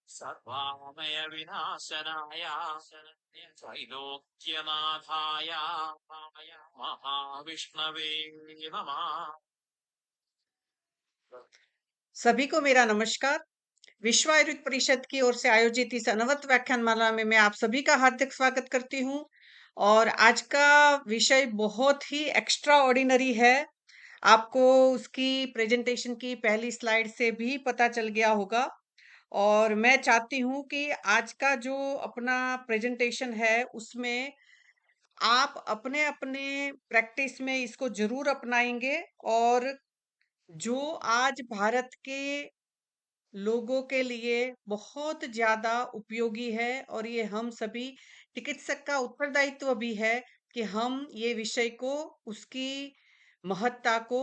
सर्वामय विनाशनाय त्रैलोक्यनाथाय महाविष्णवे नमः। सभी को मेरा नमस्कार। विश्व आयुर्वेद परिषद की ओर से आयोजित इस अनवरत व्याख्यानमाला में मैं आप सभी का हार्दिक स्वागत करती हूं। और आज का विषय बहुत ही एक्स्ट्रा ऑर्डिनरी है। आपको उसकी प्रेजेंटेशन की पहली स्लाइड से भी पता चल गया होगा। और मैं चाहती हूं कि आज का जो अपना प्रेजेंटेशन है उसमें आप अपने अपने प्रैक्टिस में इसको जरूर अपनाएंगे। और जो आज भारत के लोगों के लिए बहुत ज्यादा उपयोगी है और ये हम सभी चिकित्सक का उत्तरदायित्व भी है कि हम ये विषय को उसकी महत्ता को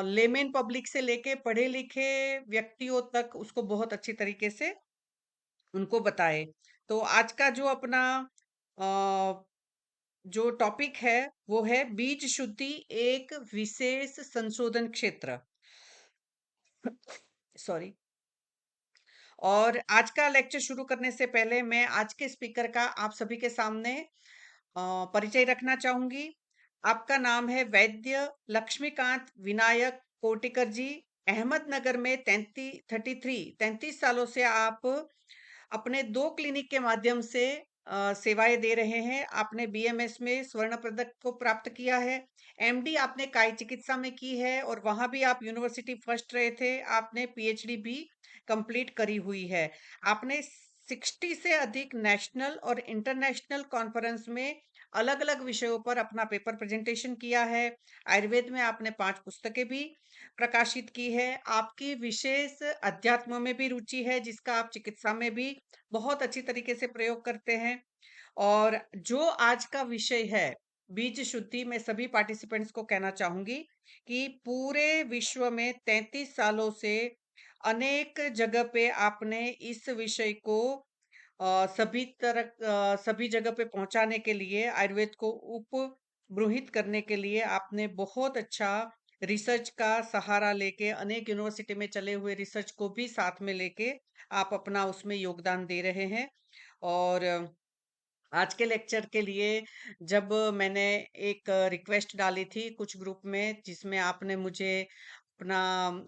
लेमेन पब्लिक से लेके पढ़े लिखे व्यक्तियों तक उसको बहुत अच्छी तरीके से उनको बताए। तो आज का जो अपना अ, जो टॉपिक है वो है बीज शुद्धि एक विशेष संशोधन क्षेत्र। सॉरी। और आज का लेक्चर शुरू करने से पहले मैं आज के स्पीकर का आप सभी के सामने परिचय रखना चाहूंगी। आपका नाम है वैद्य लक्ष्मीकांत विनायक कोटिकर जी। अहमदनगर में 33 सालों से आप अपने 2 क्लिनिक के माध्यम से सेवाएं दे रहे हैं। आपने बीएमएस में स्वर्ण पदक को प्राप्त किया है। एमडी आपने काय चिकित्सा में की है और वहां भी आप यूनिवर्सिटी फर्स्ट रहे थे। आपने पीएचडी भी कंप्लीट करी हुई है। आपने 60 से अधिक नेशनल और इंटरनेशनल कॉन्फ्रेंस में अलग अलग विषयों पर अपना पेपर प्रेजेंटेशन किया है। आयुर्वेद में आपने 5 पुस्तकें भी प्रकाशित की है। आपकी विशेष अध्यात्म में भी रुचि है जिसका आप चिकित्सा में भी बहुत अच्छी तरीके से प्रयोग करते हैं। और जो आज का विषय है बीज शुद्धि, में सभी पार्टिसिपेंट्स को कहना चाहूंगी कि पूरे विश्व में 33 सालों से अनेक जगह पे आपने इस विषय को सभी जगह पे पहुंचाने के लिए, आयुर्वेद को उपब्रूहित करने के लिए आपने बहुत अच्छा रिसर्च का सहारा लेके, अनेक यूनिवर्सिटी में चले हुए रिसर्च को भी साथ में लेके आप अपना उसमें योगदान दे रहे हैं। और आज के लेक्चर के लिए जब मैंने एक रिक्वेस्ट डाली थी कुछ ग्रुप में जिसमें आपने मुझे अपना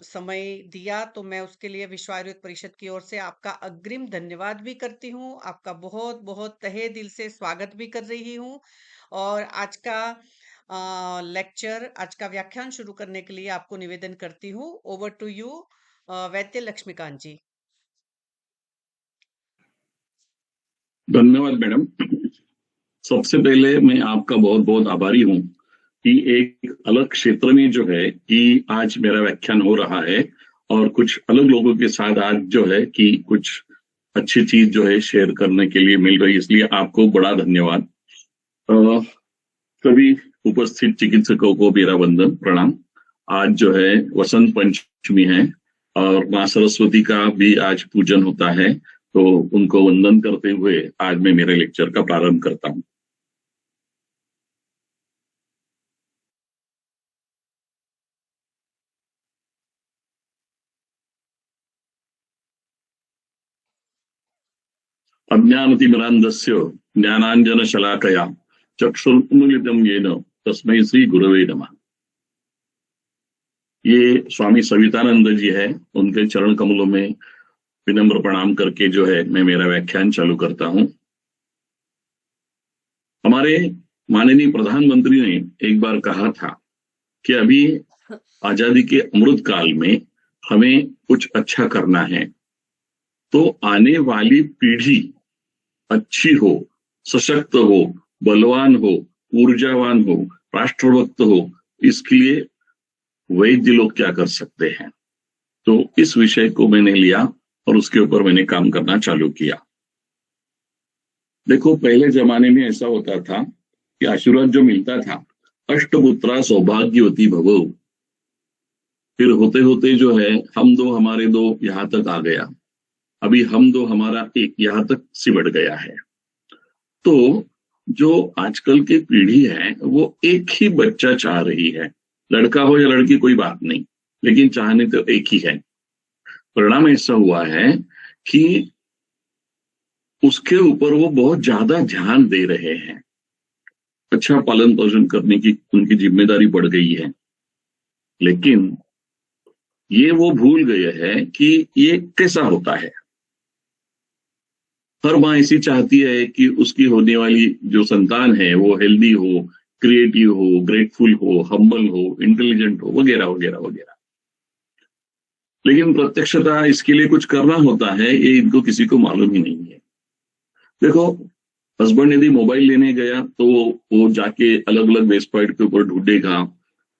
समय दिया, तो मैं उसके लिए विश्व आयुर्वेद परिषद की ओर से आपका अग्रिम धन्यवाद भी करती हूँ। आपका बहुत बहुत तहे दिल से स्वागत भी कर रही हूँ। और आज का लेक्चर, आज का व्याख्यान शुरू करने के लिए आपको निवेदन करती हूँ। ओवर टू यू वैद्य लक्ष्मीकांत जी। धन्यवाद मैडम। सबसे पहले मैं आपका बहुत बहुत आभारी हूँ कि एक अलग क्षेत्र में जो है कि आज मेरा व्याख्यान हो रहा है और कुछ अलग लोगों के साथ आज जो है कि कुछ अच्छी चीज जो है शेयर करने के लिए मिल रही है, इसलिए आपको बड़ा धन्यवाद। सभी उपस्थित चिकित्सकों को मेरा वंदन प्रणाम। आज जो है वसंत पंचमी है और माँ सरस्वती का भी आज पूजन होता है, तो उनको वंदन करते हुए आज मैं मेरे लेक्चर का प्रारंभ करता हूँ। अज्ञानतिमिरान्धस्य ज्ञानाञ्जनशलाकया चक्षुरुन्मीलितं येन तस्मै श्री गुरवे नमः। ये स्वामी सवितानंद जी है, उनके चरण कमलों में विनम्र प्रणाम करके जो है मैं मेरा व्याख्यान चालू करता हूं। हमारे माननीय प्रधानमंत्री ने एक बार कहा था कि अभी आजादी के अमृत काल में हमें कुछ अच्छा करना है, तो आने वाली पीढ़ी अच्छी हो, सशक्त हो, बलवान हो, ऊर्जावान हो, राष्ट्रभक्त हो, इसके लिए वैद्य लोग क्या कर सकते हैं। तो इस विषय को मैंने लिया और उसके ऊपर मैंने काम करना चालू किया। देखो, पहले जमाने में ऐसा होता था कि आशीर्वाद जो मिलता था, अष्टपुत्रा सौभाग्यवती भवो, फिर होते होते जो है हम दो हमारे दो यहां तक आ गया, अभी हम दो हमारा एक यहां तक सिमट गया है। तो जो आजकल की पीढ़ी है वो एक ही बच्चा चाह रही है, लड़का हो या लड़की कोई बात नहीं, लेकिन चाहने तो एक ही है। परिणाम ऐसा हुआ है कि उसके ऊपर वो बहुत ज्यादा ध्यान दे रहे हैं, अच्छा पालन पोषण करने की उनकी जिम्मेदारी बढ़ गई है, लेकिन ये वो भूल गए हैं कि ये कैसा होता है। हर माँ ऐसी चाहती है कि उसकी होने वाली जो संतान है वो हेल्दी हो, क्रिएटिव हो, ग्रेटफुल हो, हम्बल हो, इंटेलिजेंट हो, वगैरह वगैरह वगैरह। लेकिन प्रत्यक्षता इसके लिए कुछ करना होता है, ये इनको किसी को मालूम ही नहीं है। देखो, हस्बैंड यदि मोबाइल लेने गया तो वो जाके अलग अलग वेबसाइट के ऊपर ढूंढेगा,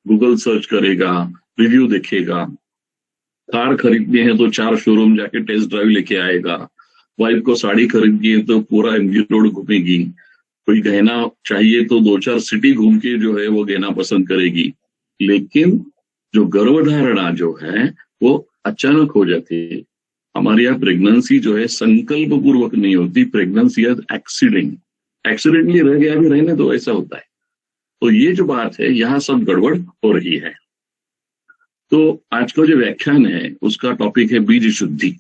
गूगल सर्च करेगा, रिव्यू देखेगा। कार खरीदनी है तो 4 शोरूम जाके टेस्ट ड्राइव लेके आएगा। वाइफ को साड़ी खरीदनी है तो पूरा एमजी रोड घूमेगी। कोई गहना चाहिए तो 2-4 सिटी घूम के जो है वो गहना पसंद करेगी। लेकिन जो गर्भधारणा जो है वो अचानक हो जाती है। हमारे यहाँ प्रेगनेंसी जो है संकल्प पूर्वक नहीं होती, प्रेगनेंसी एक्सीडेंटली रह गया, भी रहने तो ऐसा होता है। तो ये जो बात है यहाँ सब गड़बड़ हो रही है। तो आज का जो व्याख्यान है उसका टॉपिक है बीज शुद्धि।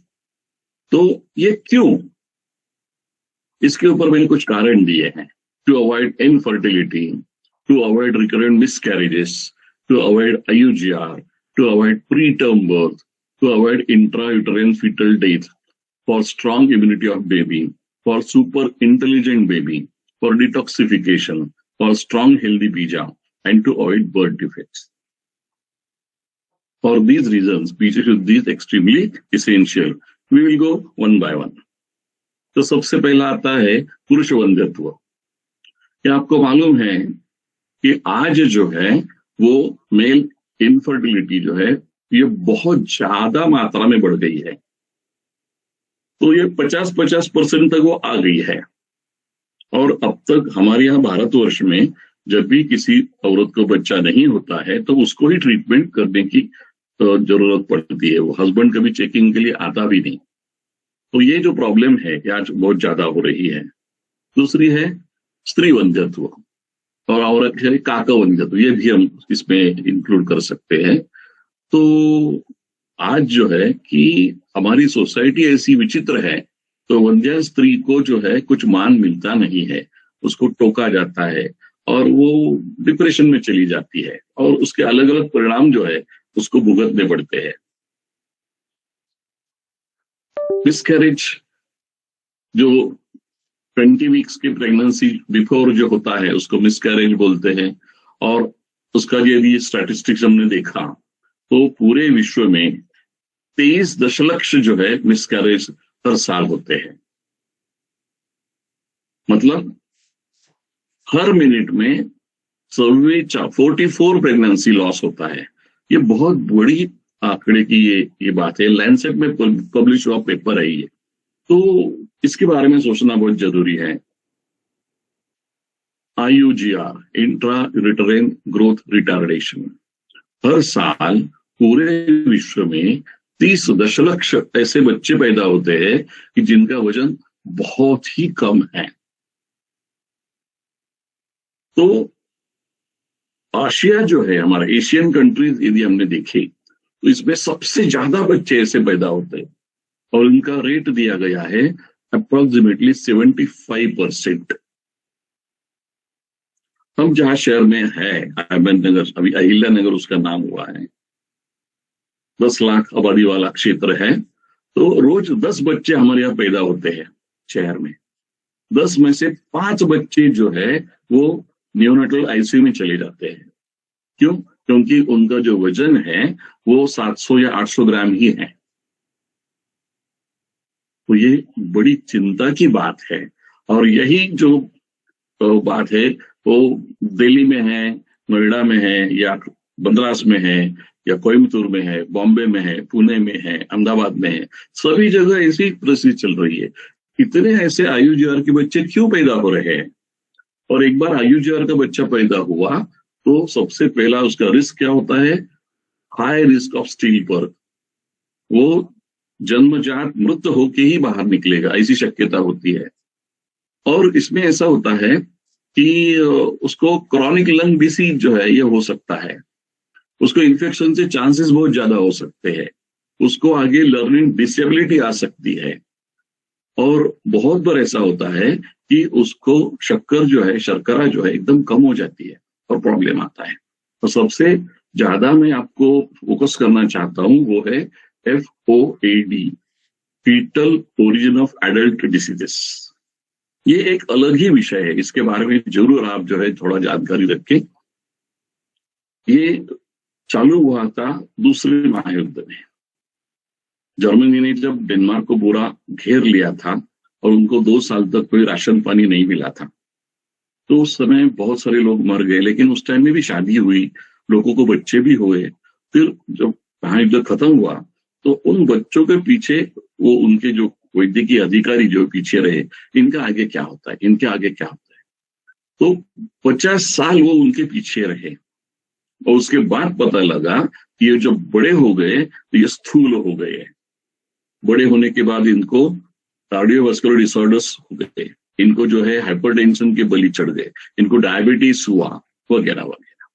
तो ये क्यों, इसके ऊपर मैंने कुछ कारण दिए हैं। To avoid infertility, to avoid recurrent miscarriages, to avoid IUGR, to avoid preterm birth, to avoid intrauterine fetal death, for strong immunity of baby, for super intelligent baby, for detoxification, for strong healthy bija, and to avoid birth defects. For these reasons, Bija Shuddhi is extremely essential. We will go one by one. तो सबसे पहला आता है पुरुष वंध्यत्व। क्या आपको मालूम है कि आज जो है वो मेल इनफर्टिलिटी जो है ये बहुत ज्यादा मात्रा में बढ़ गई है। तो ये 50% तक वो आ गई है। और अब तक हमारे यहाँ भारतवर्ष में जब भी किसी औरत को बच्चा नहीं होता है तो उसको ही ट्रीटमेंट करने की जरूरत पड़ती है। वो हस्बैंड कभी चेकिंग के लिए आता भी नहीं। तो ये जो प्रॉब्लम है ये आज बहुत ज्यादा हो रही है। दूसरी है स्त्री वंध्यत्व और औरत है काका वंध्यत्व, ये भी हम इसमें इंक्लूड कर सकते हैं। तो आज जो है कि हमारी सोसाइटी ऐसी विचित्र है, तो वंध्या स्त्री को जो है कुछ मान मिलता नहीं है, उसको टोका जाता है और वो डिप्रेशन में चली जाती है और उसके अलग अलग परिणाम जो है उसको भुगतने पड़ते हैं। मिसकैरेज जो 20 वीक्स की प्रेगनेंसी बिफोर जो होता है उसको मिसकैरेज बोलते हैं। और उसका यदि स्टैटिस्टिक्स हमने देखा तो पूरे विश्व में 23 दशलक्ष जो है मिसकैरेज हर साल होते हैं। मतलब हर मिनट में 44 प्रेगनेंसी लॉस होता है। ये बहुत बड़ी आंकड़े की ये बात है। लैंसेट में पब्लिश हुआ पेपर है ये। तो इसके बारे में सोचना बहुत जरूरी है। IUGR, इंट्रा यूरिटराइन ग्रोथ रिटार्डेशन, हर साल पूरे विश्व में 30 दशलक्ष ऐसे बच्चे पैदा होते हैं कि जिनका वजन बहुत ही कम है। तो आशिया जो है, हमारा एशियन कंट्रीज यदि हमने देखे तो इसमें सबसे ज्यादा बच्चे ऐसे पैदा होते हैं और इनका रेट दिया गया है अप्रोक्सीमेटली 75%। हम जहां शहर में है अहमदनगर, अभी अहिल्या नगर उसका नाम हुआ है, 10 लाख आबादी वाला क्षेत्र है। तो रोज 10 बच्चे हमारे यहाँ पैदा होते हैं शहर में। 10 में से 5 बच्चे जो है वो नियोनेटल आईसीयू में चले जाते हैं। क्यों? क्योंकि उनका जो वजन है वो 700 या 800 ग्राम ही है। तो ये बड़ी चिंता की बात है। और यही जो बात है वो दिल्ली में है, नोएडा में है, या बंदरास में है, या कोयम्बतूर में है, बॉम्बे में है, पुणे में है, अहमदाबाद में है, सभी जगह ऐसी परिस्थिति चल रही है। इतने ऐसे IUGR के बच्चे क्यों पैदा हो रहे हैं? और एक बार IUGR का बच्चा पैदा हुआ तो सबसे पहला उसका रिस्क क्या होता है? High risk of steel birth. वो जन्मजात मृत होके ही बाहर निकलेगा, ऐसी शक्यता होती है। और इसमें ऐसा होता है कि उसको क्रॉनिक लंग डिसीज जो है ये हो सकता है, उसको इन्फेक्शन से चांसेस बहुत ज्यादा हो सकते हैं। उसको आगे लर्निंग डिसेबिलिटी आ सकती है। और बहुत बार ऐसा होता है कि उसको शर्करा जो है एकदम कम हो जाती है और प्रॉब्लम आता है। तो सबसे ज्यादा मैं आपको फोकस करना चाहता हूं वो है FOAD, foetal origin of adult diseases. ये एक अलग ही विषय है, इसके बारे में जरूर आप जो है थोड़ा जानकारी रखें। ये चालू हुआ था दूसरे महायुद्ध में। जर्मनी ने जब डेनमार्क को पूरा घेर लिया था और उनको 2 साल तक कोई राशन पानी नहीं मिला था, तो उस समय बहुत सारे लोग मर गए, लेकिन उस टाइम में भी शादी हुई, लोगों को बच्चे भी हुए। फिर जब महायुद्ध खत्म हुआ तो उन बच्चों के पीछे वो उनके जो वैद्यकीय अधिकारी जो पीछे रहे, इनका आगे क्या होता है, इनके आगे क्या होता है। तो 50 साल वो उनके पीछे रहे और उसके बाद पता लगा कि ये जब बड़े हो गए तो ये स्थूल हो गए। बड़े होने के बाद इनको कार्डियोवास्कुलर डिसऑर्डर्स हो गए, इनको जो है हाइपरटेंशन के बलि चढ़ गए, इनको डायबिटीज हुआ वगैरह वगैरह।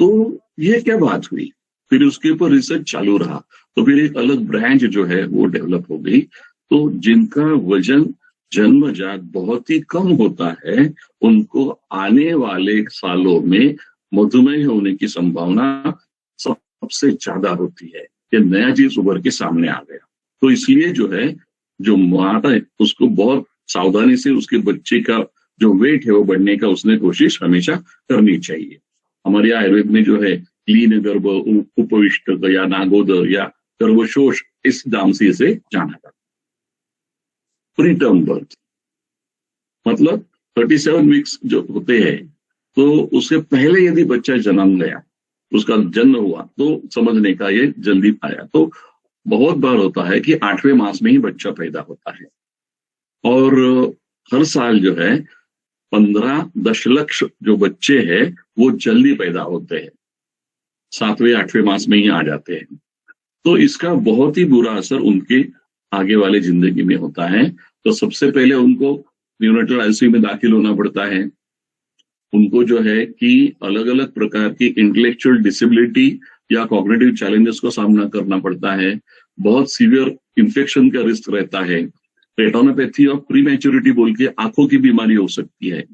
तो ये क्या बात हुई? फिर उसके ऊपर रिसर्च चालू रहा, तो फिर एक अलग ब्रांच जो है वो डेवलप हो गई। तो जिनका वजन जन्मजात बहुत ही कम होता है, उनको आने वाले सालों में मधुमेह होने की संभावना सबसे ज्यादा होती है। ये नया चीज उभर के सामने आ गया। तो इसलिए जो है, जो माँ है उसको बहुत सावधानी से उसके बच्चे का जो वेट है वो बढ़ने का उसने कोशिश हमेशा करनी चाहिए। हमारे यहाँ आयुर्वेद में जो है लीन गर्भ, उपविष्ट या नागोदर या गर्भशोष, इस नाम से इसे जाना जाता है। प्रीटर्म बर्थ मतलब 37 वीक्स जो होते हैं, तो उससे पहले यदि बच्चा जन्म गया, उसका जन्म हुआ, तो समझने का ये जल्दी आया। तो बहुत बार होता है कि 8वें मास में ही बच्चा पैदा होता है और हर साल जो है 15 दशलक्ष जो बच्चे हैं वो जल्दी पैदा होते हैं, 7वें 8वें मास में ही आ जाते हैं। तो इसका बहुत ही बुरा असर उनके आगे वाले जिंदगी में होता है। तो सबसे पहले उनको न्यूनेटल आईसीयू में दाखिल होना पड़ता है। उनको जो है कि अलग अलग प्रकार की इंटेलेक्चुअल डिसेबिलिटी या कॉग्निटिव चैलेंजेस को सामना करना पड़ता है। बहुत सीवियर इन्फेक्शन का रिस्क रहता है। रेटिनोपैथी ऑफ प्रीमैच्योरिटी बोल के आंखों की बीमारी हो सकती है।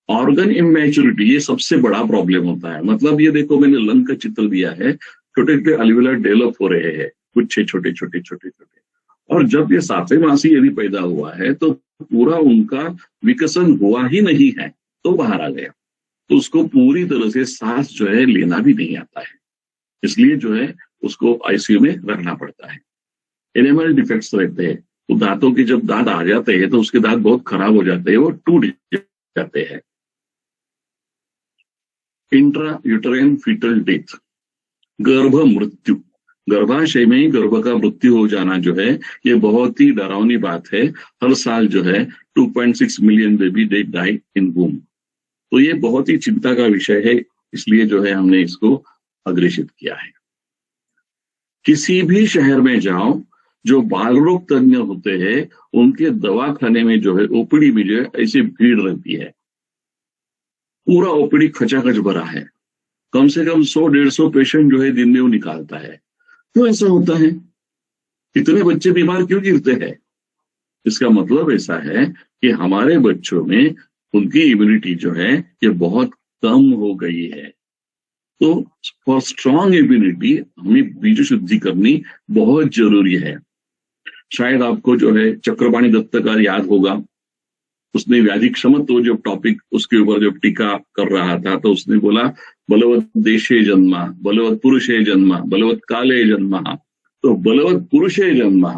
ऑर्गन इमैच्योरिटी, ये सबसे बड़ा प्रॉब्लम होता है। मतलब ये देखो, मैंने लंग का चित्र दिया है, छोटे छोटे अल्वियोलर डेवलप हो रहे हैं, कुछ छोटे छोटे छोटे छोटे। और जब ये 7वें मास ही यदि पैदा हुआ है तो पूरा उनका विकसन हुआ ही नहीं है, तो बाहर आ गया, तो उसको पूरी तरह से सांस जो है लेना भी नहीं आता है। इसलिए जो है उसको आईसीयू में रखना पड़ता है। एनिमल डिफेक्ट्स रहते हैं, तो दांतों के जब दांत आ जाते हैं तो उसके दांत बहुत खराब हो जाते हैं, वो टूट जाते हैं। इंट्रा यूटराइन फीटल डेथ, गर्भ मृत्यु, गर्भाशय में ही गर्भ का मृत्यु हो जाना जो है, ये बहुत ही डरावनी बात है। हर साल जो है 2.6 मिलियन बेबी डेड डाई इन वूम। तो ये बहुत ही चिंता का विषय है, इसलिए जो है हमने इसको अग्रेषित किया है। किसी भी शहर में जाओ, जो बाल रोग तज्ञ होते हैं उनके दवाखाने में जो है ओपीडी में जो है ऐसी भीड़ रहती है, पूरा ओपीडी खचाखच भरा है। कम से कम 100-150 पेशेंट जो है दिन में वो निकालता है। क्यों ऐसा होता है? इतने बच्चे बीमार क्यों गिरते हैं? इसका मतलब ऐसा है कि हमारे बच्चों में उनकी इम्यूनिटी जो है ये बहुत कम हो गई है। तो फॉर स्ट्रॉन्ग इम्यूनिटी हमें बीज शुद्धि करनी बहुत जरूरी है। शायद आपको जो है चक्रपाणी दत्त का याद होगा, उसने व्याधि क्षमत्व जो टॉपिक उसके ऊपर जब टीका कर रहा था तो उसने बोला बलवत देशे जन्मा, बलवत पुरुषे जन्मा, बलवत काले जन्मा। तो बलवत पुरुषे जन्मा,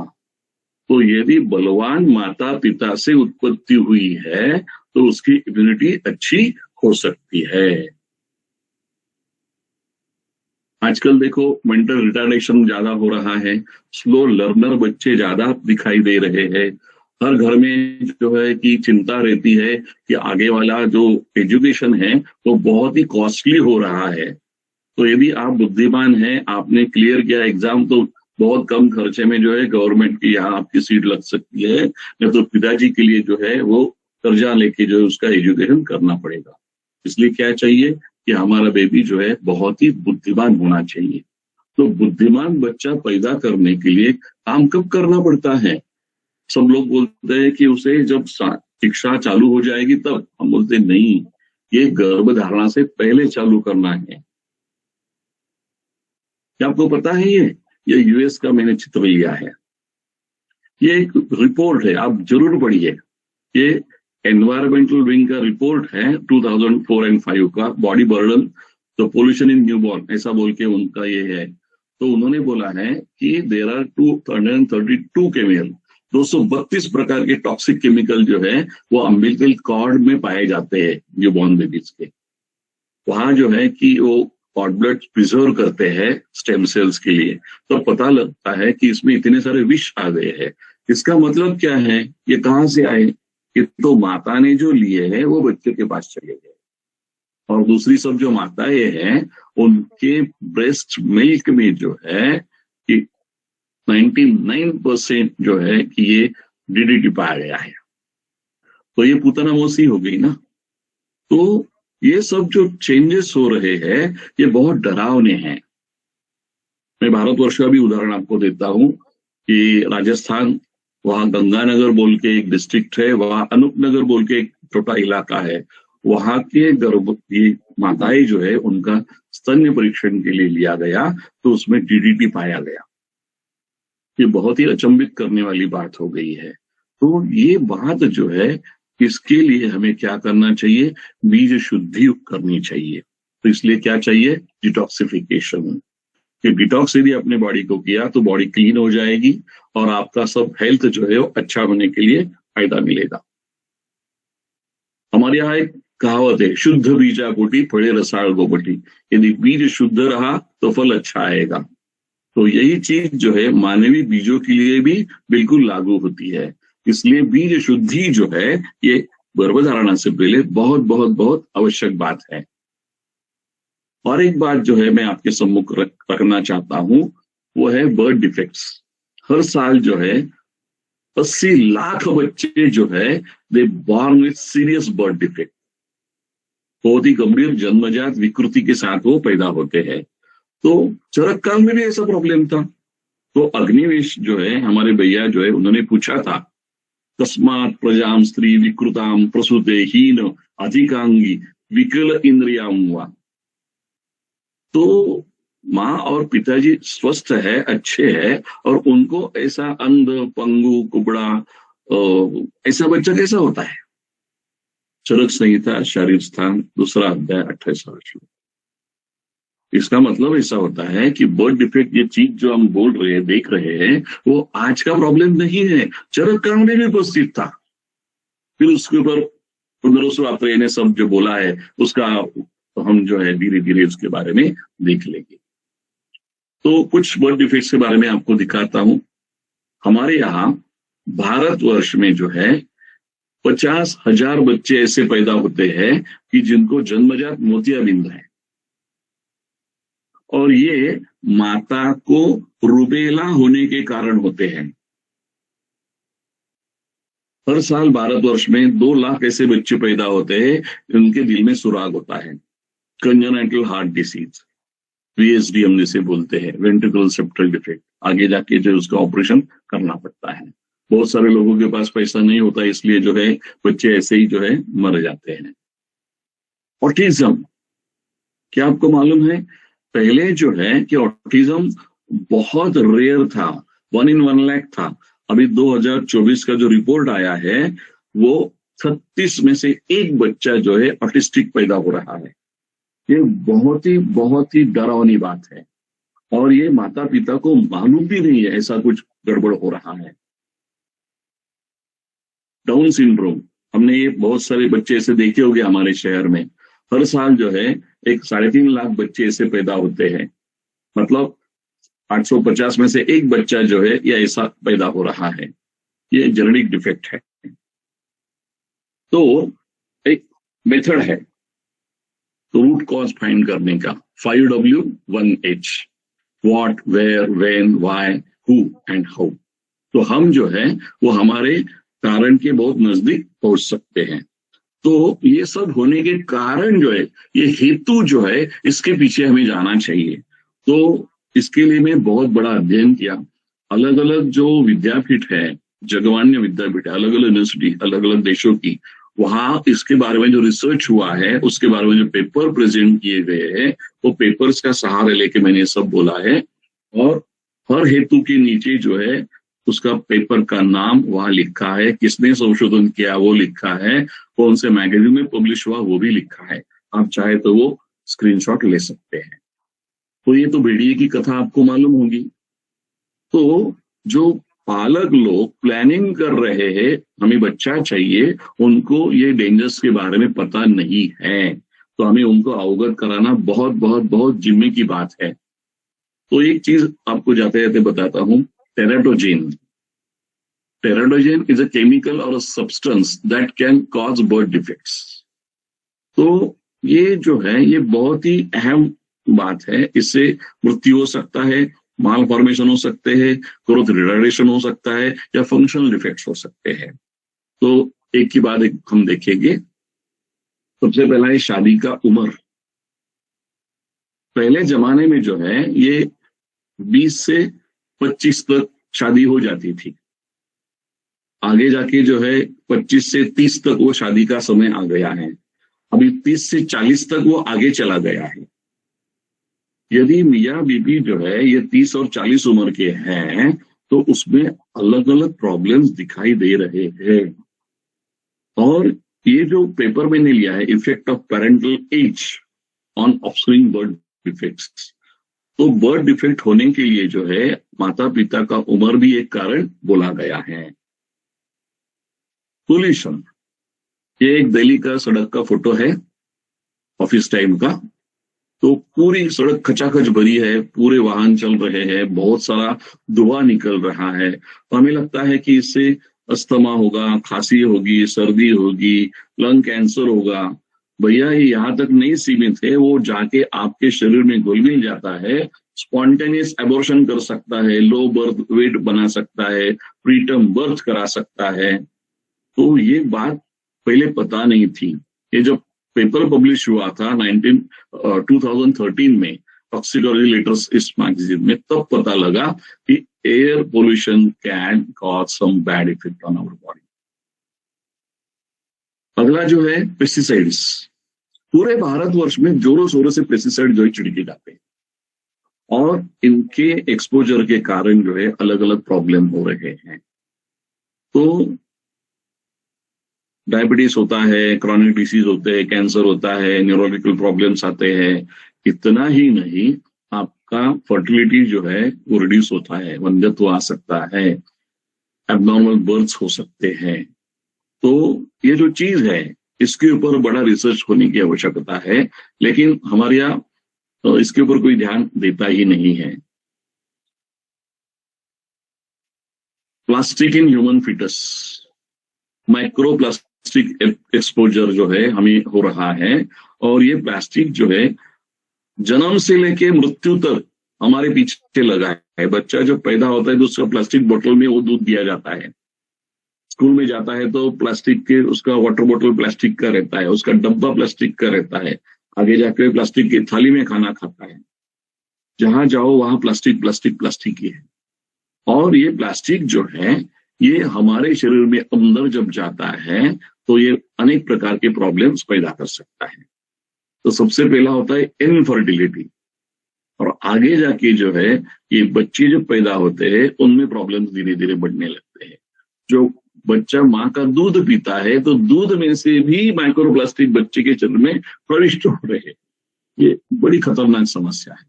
तो यदि बलवान माता पिता से उत्पत्ति हुई है तो उसकी इम्यूनिटी अच्छी हो सकती है। आजकल देखो मेंटल रिटार्डेशन ज्यादा हो रहा है, स्लो लर्नर बच्चे ज्यादा दिखाई दे रहे हैं। हर घर में जो है कि चिंता रहती है कि आगे वाला जो एजुकेशन है वो बहुत ही कॉस्टली हो रहा है। तो यदि आप बुद्धिमान हैं, आपने क्लियर किया एग्जाम, तो बहुत कम खर्चे में जो है गवर्नमेंट की यहाँ आपकी सीट लग सकती है। नहीं तो पिताजी के लिए जो है वो कर्जा लेके जो है उसका एजुकेशन करना पड़ेगा। इसलिए क्या चाहिए कि हमारा बेबी जो है बहुत ही बुद्धिमान होना चाहिए। तो बुद्धिमान बच्चा पैदा करने के लिए काम कब करना पड़ता है? सब लोग बोलते हैं कि उसे जब शिक्षा चालू हो जाएगी तब। हम बोलते नहीं, ये गर्भधारणा से पहले चालू करना है। क्या आपको पता है? ये यूएस का मैंने चित्र लिया है। ये एक रिपोर्ट है, आप जरूर पढ़िए। ये एनवायरमेंटल विंग का रिपोर्ट है 2004 एंड 5 का, body burden the pollution in newborn, ऐसा बोल के उनका ये है। तो उन्होंने बोला है कि देयर आर 232 केमिकल, 232 प्रकार के टॉक्सिक केमिकल जो है वो अम्बिलिकल कॉर्ड में पाए जाते हैं न्यूबॉर्न बेबीज के। वहां जो है कि वो कॉर्ड ब्लड प्रिजर्व करते हैं स्टेम सेल्स के लिए। तो पता लगता है कि इसमें इतने सारे विष आ गए हैं। इसका मतलब क्या है? ये कहाँ से आए? ये तो माता ने जो लिए हैं वो बच्चे के पास चले गए, और दूसरी सब जो माताएं हैं उनके ब्रेस्ट मिल्क में जो है कि 99% जो है कि ये डीडीटी पाया गया है। तो ये पुतनामोसी हो गई ना। तो ये सब जो चेंजेस हो रहे हैं ये बहुत डरावने हैं। मैं भारतवर्ष का भी उदाहरण आपको देता हूं कि राजस्थान, वहां गंगानगर बोल के एक डिस्ट्रिक्ट है, वहां अनूपनगर बोल के एक छोटा इलाका है। वहां के गर्भवती माताएं जो है उनका स्तन्य परीक्षण के लिए लिया गया, तो उसमें डीडीटी पाया गया। ये बहुत ही अचंभित करने वाली बात हो गई है। तो ये बात जो है, इसके लिए हमें क्या करना चाहिए? बीज शुद्धि करनी चाहिए। तो इसलिए क्या चाहिए? डिटॉक्सिफिकेशन। कि डिटॉक्स यदि अपने बॉडी को किया तो बॉडी क्लीन हो जाएगी और आपका सब हेल्थ जो है वो अच्छा होने के लिए फायदा मिलेगा। हमारे यहाँ एक कहावत है, शुद्ध बीजा कोटि फड़े रसाल गोपटी। यदि बीज शुद्ध रहा तो फल अच्छा आएगा। तो यही चीज जो है मानवीय बीजों के लिए भी बिल्कुल लागू होती है। इसलिए बीज शुद्धि जो है ये गर्भधारणा से पहले बहुत बहुत बहुत आवश्यक बात है। और एक बात जो है मैं आपके सम्मुख रखना चाहता हूं, वो है बर्थ डिफेक्ट्स। हर साल जो है 80 लाख बच्चे जो है they born with serious birth defect, बहुत ही गंभीर जन्मजात विकृति के साथ वो पैदा होते हैं। तो चरक काल में भी ऐसा प्रॉब्लम था। तो अग्निवेश जो है हमारे भैया जो है उन्होंने पूछा था, तस्मात् प्रजाम स्त्री विकृताम प्रसूते हीन अधिकांगी विकल इंद्रियाम हुआ। तो माँ और पिताजी स्वस्थ है, अच्छे है, और उनको ऐसा अंध, पंगु, कुबड़ा ऐसा बच्चा कैसा होता है? चरक संहिता शारीर स्थान 2 अध्याय 28वां श्लोक। इसका मतलब ऐसा होता है कि बर्थ डिफेक्ट ये चीज जो हम बोल रहे हैं, देख रहे हैं, वो आज का प्रॉब्लम नहीं है, चरक काल में भी उपस्थित था। फिर उसके ऊपर पुनरुत्पात्रेय ने सब जो बोला है उसका तो हम जो है धीरे धीरे उसके बारे में देख लेंगे। तो कुछ बर्थ डिफेक्ट्स के बारे में आपको दिखाता हूं। हमारे यहाँ भारतवर्ष में जो है 50,000 बच्चे ऐसे पैदा होते हैं कि जिनको जन्मजात मोतियाबिंद है, और ये माता को रुबेला होने के कारण होते हैं। हर साल भारतवर्ष में 2 लाख ऐसे बच्चे पैदा होते हैं उनके दिल में सुराग होता है, कंजेनिटल हार्ट डिसीज, वीएसडी हम जिसे बोलते हैं, वेंट्रिकुलर सेप्टल डिफेक्ट। आगे जाके जो उसका ऑपरेशन करना पड़ता है। बहुत सारे लोगों के पास पैसा नहीं होता, इसलिए जो है बच्चे ऐसे ही जो है मर जाते हैं। ऑटिज्म, क्या आपको मालूम है? पहले जो है कि ऑटिज्म बहुत रेयर था, 1 in 1 लाख था। अभी 2024 का जो रिपोर्ट आया है वो 36 में से 1 बच्चा जो है ऑटिस्टिक पैदा हो रहा है। ये बहुत ही डरावनी बात है, और ये माता पिता को मालूम भी नहीं है ऐसा कुछ गड़बड़ हो रहा है। डाउन सिंड्रोम, हमने ये बहुत सारे बच्चे ऐसे देखे होंगे हमारे शहर में। हर साल जो है 3.5 लाख बच्चे ऐसे पैदा होते हैं, मतलब 850 में से 1 बच्चा जो है ये ऐसा पैदा हो रहा है। ये जेनेटिक डिफेक्ट है। तो एक मेथड है तो रूट कॉज फाइंड करने का, 5W1H, what, where, when, why, who and how. तो हम जो है वो हमारे कारण के बहुत नजदीक पहुंच सकते हैं। तो ये सब होने के कारण जो है, ये हेतु जो है, इसके पीछे हमें जाना चाहिए। तो इसके लिए मैं बहुत बड़ा अध्ययन किया। अलग अलग जो विद्यापीठ है, जगमान्य विद्यापीठ है, अलग अलग यूनिवर्सिटी, अलग अलग देशों की, वहां इसके बारे में जो रिसर्च हुआ है, उसके बारे में जो पेपर प्रेजेंट किए गए हैं, वो पेपर्स का सहारा लेके मैंने सब बोला है। और हर हेतु के नीचे जो है उसका पेपर का नाम वहां लिखा है, किसने संशोधन किया वो लिखा है, कौन से मैगजीन में पब्लिश हुआ वो भी लिखा है। आप चाहे तो वो स्क्रीनशॉट ले सकते हैं। तो ये तो भेड़िए की कथा आपको मालूम होगी। तो जो पालक लोग प्लानिंग कर रहे हैं, हमें बच्चा चाहिए, उनको ये डेंजर्स के बारे में पता नहीं है, तो हमें उनको अवगत कराना बहुत बहुत बहुत जिम्मे की बात है। तो एक चीज आपको जाते जाते बताता हूँ, teratogen. Teratogen is a chemical और a substance that can cause birth defects. तो ये जो है ये बहुत ही अहम बात है। इससे मृत्यु हो सकता है, माल फॉर्मेशन हो सकते हैं, ग्रोथ रिटार्डेशन हो सकता है, या फंक्शनल डिफेक्ट्स हो सकते हैं। तो एक की बाद एक हम देखेंगे। सबसे पहला है शादी का उम्र। पहले जमाने में जो है ये 20 से 25 तक शादी हो जाती थी। आगे जाके जो है 25 से 30 तक वो शादी का समय आ गया है। अभी 30 से 40 तक वो आगे चला गया है। यदि मियाँ बीबी जो है ये 30 और 40 उम्र के हैं, तो उसमें अलग अलग प्रॉब्लम्स दिखाई दे रहे हैं। और ये जो पेपर मैंने लिया है, effect of parental age on offspring birth defects, तो बर्थ डिफेक्ट होने के लिए जो है माता पिता का उम्र भी एक कारण बोला गया है। पोल्यूशन, ये एक दिल्ली का सड़क का फोटो है ऑफिस टाइम का। तो पूरी सड़क खचाखच भरी है, पूरे वाहन चल रहे हैं, बहुत सारा धुआं निकल रहा है। तो हमें लगता है कि इससे अस्थमा होगा, खांसी होगी, सर्दी होगी, लंग कैंसर होगा। भैया ये यहाँ तक नहीं सीमित है, वो जाके आपके शरीर में घुल मिल जाता है, स्पॉन्टेनियस एबॉर्शन कर सकता है, लो बर्थ वेट बना सकता है, प्रीटर्म बर्थ करा सकता है। तो ये बात पहले पता नहीं थी। ये जब पेपर पब्लिश हुआ था 2013 में टॉक्सिकोलॉजी लेटर्स इस मैगजीन में, तब पता लगा कि air pollution can cause some bad effect on our body. अगला जो है पेस्टिसाइड्स। पूरे भारतवर्ष में जोरों शोरों से पेस्टिसाइड जो है छिड़के जाते हैं, और इनके एक्सपोजर के कारण जो है अलग अलग प्रॉब्लम हो रहे हैं। तो डायबिटीज होता है, क्रॉनिक डिसीज होते हैं, कैंसर होता है, न्यूरोलॉजिकल प्रॉब्लम्स आते हैं। इतना ही नहीं, आपका फर्टिलिटी जो है वो रिड्यूस होता है, वंध्यत्व आ सकता है, एबनॉर्मल बर्थ्स हो सकते हैं। तो ये जो चीज है इसके ऊपर बड़ा रिसर्च होने की आवश्यकता है, लेकिन हमारे यहाँ इसके ऊपर कोई ध्यान देता ही नहीं है। Plastic in human foetus, microplastic exposure जो है हमें हो रहा है। और ये प्लास्टिक जो है जन्म से लेके मृत्यु तक हमारे पीछे लगा है। बच्चा जब पैदा होता है तो उसका प्लास्टिक बोतल में वो दूध दिया जाता है, स्कूल में जाता है तो प्लास्टिक के उसका वाटर बोतल प्लास्टिक का रहता है, उसका डब्बा प्लास्टिक का रहता है, आगे जाकर प्लास्टिक की थाली में खाना खाता है। जहां जाओ वहां प्लास्टिक प्लास्टिक प्लास्टिक ही है। और ये प्लास्टिक जो है ये हमारे शरीर में अंदर जब जाता है तो ये अनेक प्रकार के प्रॉब्लम्स पैदा कर सकता है। तो सबसे पहला होता है इनफर्टिलिटी, और आगे जाके जो है ये बच्चे जो पैदा होते हैं उनमें प्रॉब्लम्स धीरे धीरे बढ़ने लगते हैं। जो बच्चा माँ का दूध पीता है तो दूध में से भी माइक्रोप्लास्टिक बच्चे के शरीर में प्रविष्ट हो रहे हैं। ये बड़ी खतरनाक समस्या है।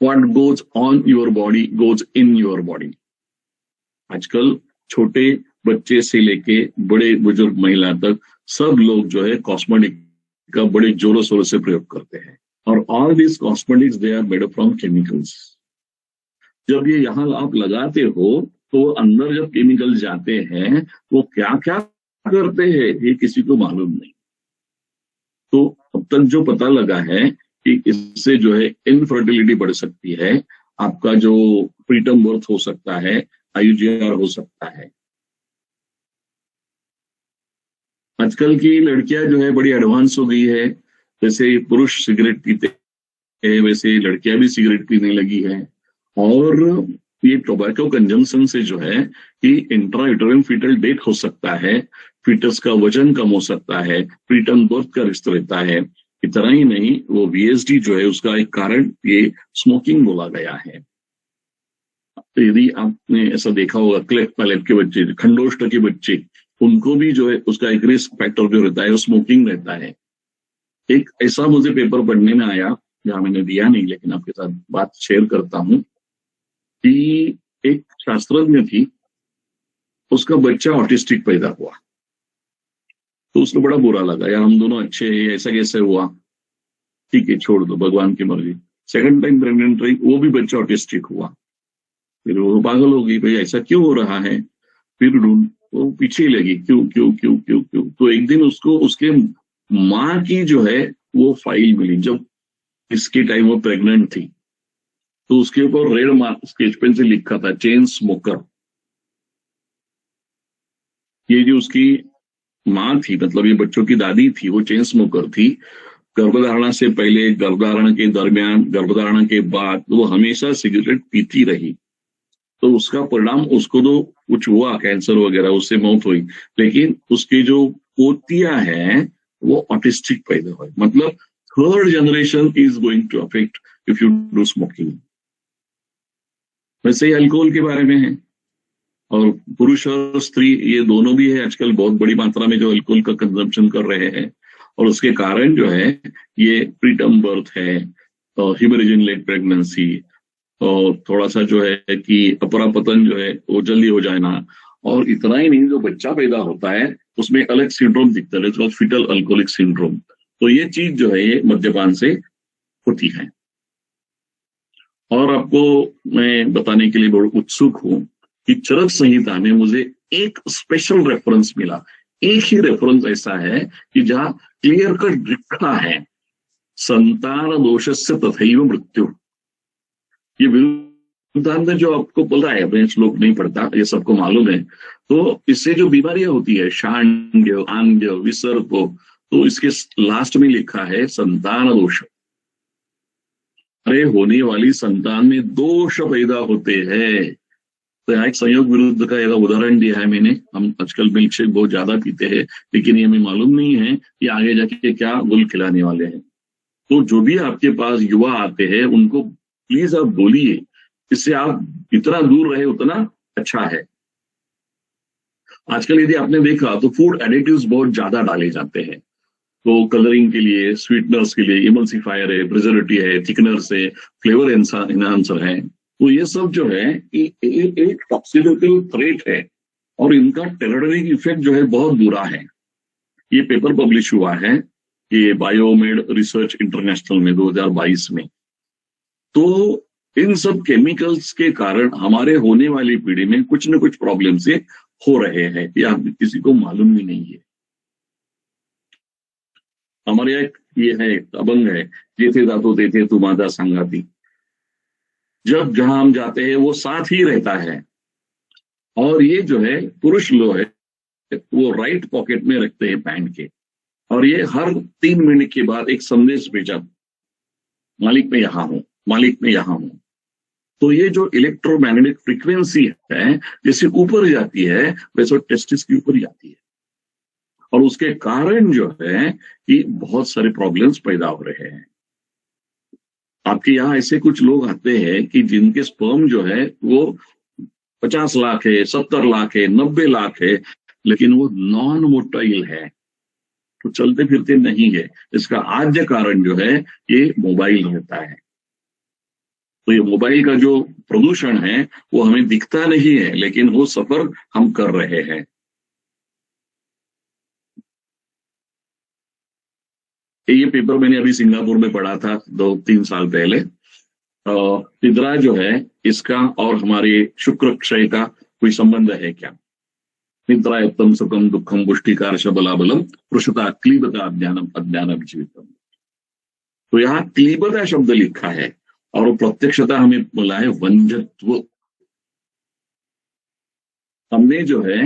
What goes on your body goes in your body। आजकल छोटे बच्चे से लेके बड़े बुजुर्ग महिला तक सब लोग जो है कॉस्मेटिक का बड़े जोरों शोरों से प्रयोग करते हैं, और all this cosmetics they are made from chemicals. जब ये यहाँ आप लगाते हो तो अंदर जब केमिकल जाते हैं वो क्या क्या करते हैं ये किसी को मालूम नहीं। तो अब तक जो पता लगा है कि इससे जो है इनफर्टिलिटी बढ़ सकती है, आपका जो प्रीटर्म बर्थ हो सकता है, IUGR हो सकता है। आजकल की लड़कियां जो है बड़ी एडवांस हो गई है। जैसे पुरुष सिगरेट पीते वैसे लड़कियां भी सिगरेट पीने लगी है। और ये टोबैको कंजम्पशन से जो है कि इंट्रायूटेरिन फीटल डेथ हो सकता है, फीटस का वजन कम हो सकता है, प्रीटर्म बर्थ का रिस्क रहता है। इतना ही नहीं, वो VSD जो है उसका एक कारण ये स्मोकिंग बोला गया है। तो यदि आपने ऐसा देखा होगा, क्लेफ्ट पैलेट के बच्चे, खंडोष्ठ के बच्चे, उनको भी जो है उसका एक रिस्क फैक्टर जो रहता है वो स्मोकिंग रहता है। एक ऐसा मुझे पेपर पढ़ने में आया, जहां मैंने दिया नहीं लेकिन आपके साथ बात शेयर करता हूं, कि एक शास्त्रज्ञ थी, उसका बच्चा ऑटिस्टिक पैदा हुआ। तो उसको बड़ा बुरा लगा, यार हम दोनों अच्छे हैं, ऐसा कैसे हुआ, ठीक है छोड़ दो, भगवान की मर्जी। सेकंड टाइम प्रेग्नेंट रही, वो भी बच्चा ऑटिस्टिक हुआ। फिर वो पागल हो गई, भाई ऐसा क्यों हो रहा है। फिर वो पीछे लगी, क्यों क्यों क्यों क्यों क्यों। तो एक दिन उसको उसके माँ की जो है वो फाइल मिली, जब इसके टाइम वो प्रेग्नेंट थी। तो उसके ऊपर रेड मार्क स्केच पेन से लिखा था, चेन स्मोकर। ये जो उसकी माँ थी, मतलब ये बच्चों की दादी थी, वो चेन स्मोकर थी। गर्भधारणा से पहले, गर्भधारण के दरमियान, गर्भधारण के बाद वो हमेशा सिगरेट पीती रही। तो उसका परिणाम, उसको तो कुछ हुआ, कैंसर वगैरह, उससे मौत हुई। लेकिन उसकी जो पोतियां हैं वो ऑटिस्टिक पैदा हुई। मतलब third generation is going to affect if you do smoking. वैसे ही अल्कोहल के बारे में है, और पुरुष और स्त्री ये दोनों भी है आजकल बहुत बड़ी मात्रा में जो अल्कोहल का कंजम्पशन कर रहे हैं। और उसके कारण जो है ये प्रीटर्म बर्थ है, हीमरेजिन लेट प्रेगनेंसी, और थोड़ा सा जो है कि अपरापतन जो है वो जल्दी हो जाना। और इतना ही नहीं, जो बच्चा पैदा होता है उसमें अलग सिंड्रोम दिखता है, फीटल अल्कोहलिक सिंड्रोम। तो ये चीज जो है ये मद्यपान से होती है। और आपको मैं बताने के लिए बहुत उत्सुक हूं कि चरक संहिता में मुझे एक स्पेशल रेफरेंस मिला। एक ही रेफरेंस ऐसा है कि जहां क्लियर कट लिखा है, संतान दोषस्य तथैव मृत्यु। ये विरुद्धांत में जो आपको बोल रहा है, मैं श्लोक नहीं पढ़ता, ये सबको मालूम है। तो इससे जो बीमारियां होती है, शांड्य, आंग्य, विसर्प, तो इसके लास्ट में लिखा है संतान दोष। अरे होने वाली संतान में दोष पैदा होते हैं। तो यहाँ एक संयोग विरुद्ध का एक उदाहरण दिया है मैंने। हम आजकल मिल्क शेक बहुत ज्यादा पीते हैं, लेकिन ये हमें मालूम नहीं है कि आगे जाके क्या गुल खिलाने वाले हैं। तो जो भी आपके पास युवा आते हैं उनको प्लीज आप बोलिए, इससे आप जितना दूर रहे उतना अच्छा है। आजकल यदि आपने देखा तो फूड एडिटिव्स बहुत ज्यादा डाले जाते हैं। तो कलरिंग के लिए, स्वीटनर्स के लिए इमल्सिफायर है, प्रिजर्वेटिव है, थिकनर्स है, फ्लेवर एनहांसर है। तो ये सब जो है एक टॉक्सिकल थ्रेट है, और इनका टेररिक इफेक्ट जो है बहुत बुरा है। ये पेपर पब्लिश हुआ है, ये बायोमेड रिसर्च इंटरनेशनल में 2022 में। तो इन सब केमिकल्स के कारण हमारे होने वाली पीढ़ी में कुछ न कुछ प्रॉब्लम से हो रहे हैं, या किसी को मालूम ही नहीं है। हमारे एक ये है अभंग है, जेथे जातो तेथे तू माझा संगाती। जब जहां हम जाते हैं वो साथ ही रहता है। और ये जो है पुरुष लोग है वो राइट पॉकेट में रखते हैं पैंट के, और ये हर 3 मिनट के बाद एक संदेश भेजा, मालिक मैं यहां हूं, मालिक मैं यहां हूं। तो ये जो इलेक्ट्रोमैग्नेटिक फ्रीक्वेंसी है, जैसे ऊपर जाती है वैसे टेस्टिस के ऊपर जाती है, और उसके कारण जो है कि बहुत सारे प्रॉब्लम्स पैदा हो रहे हैं। आपके यहाँ ऐसे कुछ लोग आते हैं कि जिनके स्पर्म जो है वो 50 लाख है, 70 लाख है, 90 लाख है, लेकिन वो नॉन मोटाइल है, तो चलते फिरते नहीं है। इसका आद्य कारण जो है ये मोबाइल रहता है। तो ये मोबाइल का जो प्रदूषण है वो हमें दिखता नहीं है, लेकिन वो सफर हम कर रहे हैं। ये पेपर मैंने अभी सिंगापुर में पढ़ा था 2-3 साल पहले। निद्रा जो है इसका और हमारे शुक्र क्षय का कोई संबंध है क्या? निद्रायत्तम सुखम दुखम पुष्टिकार शबलाबलम पुरुषता क्लीबता अज्ञानम अज्ञानम जीवितम। तो यहाँ क्लीबता शब्द लिखा है, और वो प्रत्यक्षता हमें बोला है वंजत्व। हमने जो है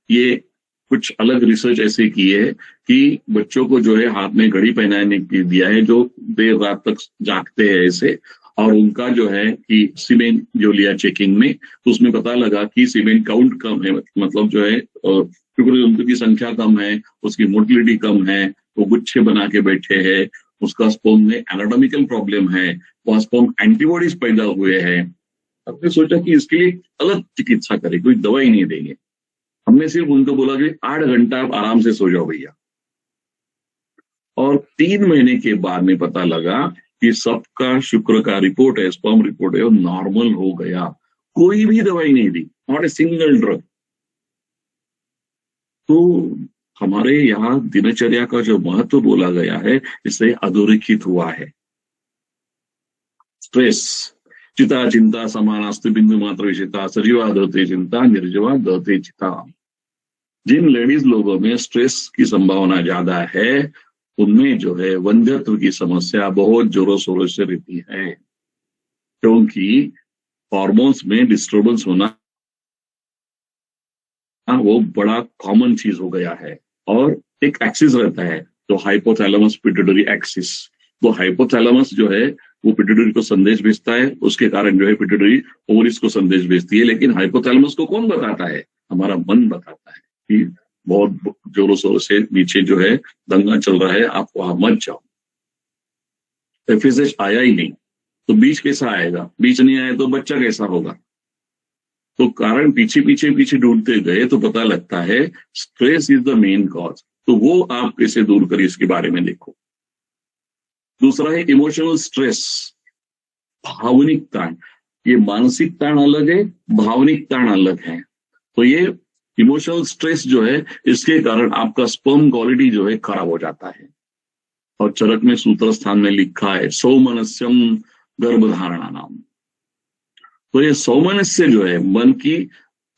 ये कुछ अलग रिसर्च ऐसे की है कि बच्चों को जो है हाथ में घड़ी पहनाने के दिया है जो देर रात तक जागते हैं ऐसे, और उनका जो है कि सीमेन जो लिया चेकिंग में, तो उसमें पता लगा कि सीमेन काउंट कम है, मतलब जो है शुक्र की संख्या कम है, उसकी मोटिलिटी कम है, वो गुच्छे बना के बैठे हैं, उसका स्पर्म में एनाटॉमिकल प्रॉब्लम है, वहां स्पर्म एंटीबॉडीज पैदा हुए हैं। हमने सोचा कि इसके लिए अलग चिकित्सा करें, कोई दवाई नहीं देंगे। हमने सिर्फ उनको बोला कि 8 घंटा आप आराम से सो जाओ भैया, और 3 महीने के बाद में पता लगा कि सबका शुक्र का रिपोर्ट है, स्पर्म रिपोर्ट है, वो नॉर्मल हो गया। कोई भी दवाई नहीं दी, नॉट ए सिंगल ड्रग। तो हमारे यहाँ दिनचर्या का जो महत्व बोला गया है, इससे अधोरेखित हुआ है। स्ट्रेस, चिता चिंता समानास्ति बिंदु मात्र विषिता, सजीवा दहते चिंता निर्जीवा दहते चिता। जिन लेडीज लोगों में स्ट्रेस की संभावना ज्यादा है, उनमें जो है वंध्यत्व की समस्या बहुत जोरों शोरों से रहती है, क्योंकि हॉर्मोन्स में डिस्टर्बेंस होना वो बड़ा कॉमन चीज हो गया है। और एक एक्सिस रहता है जो हाइपोथैलेमस पिट्यूटरी एक्सिस, वो हाइपोथैलेमस जो है वो पिट्यूटरी को संदेश भेजता है, उसके कारण जो है पिट्यूटरी ओवरीज को संदेश भेजती है। लेकिन हाइपोथैलेमस को कौन बताता है? हमारा मन बताता है कि बहुत जोरों शोरों से नीचे जो है दंगा चल रहा है, आप वहां मत जाओ। एफएसएच आया ही नहीं तो बीज कैसा आएगा? बीज नहीं आया तो बच्चा कैसा होगा? तो कारण पीछे पीछे पीछे ढूंढते गए तो पता लगता है stress is the main cause. तो वो आप कैसे दूर करिए इसके बारे में देखो। दूसरा है इमोशनल स्ट्रेस, भावनिक ताण। ये मानसिक ताण अलग है, भावनिक ताण अलग है। तो ये इमोशनल स्ट्रेस जो है, इसके कारण आपका स्पर्म क्वालिटी जो है खराब हो जाता है। और चरक में सूत्र स्थान में लिखा है सौमनस्यम गर्भधारणा नाम। तो ये सौमनस्य जो है मन की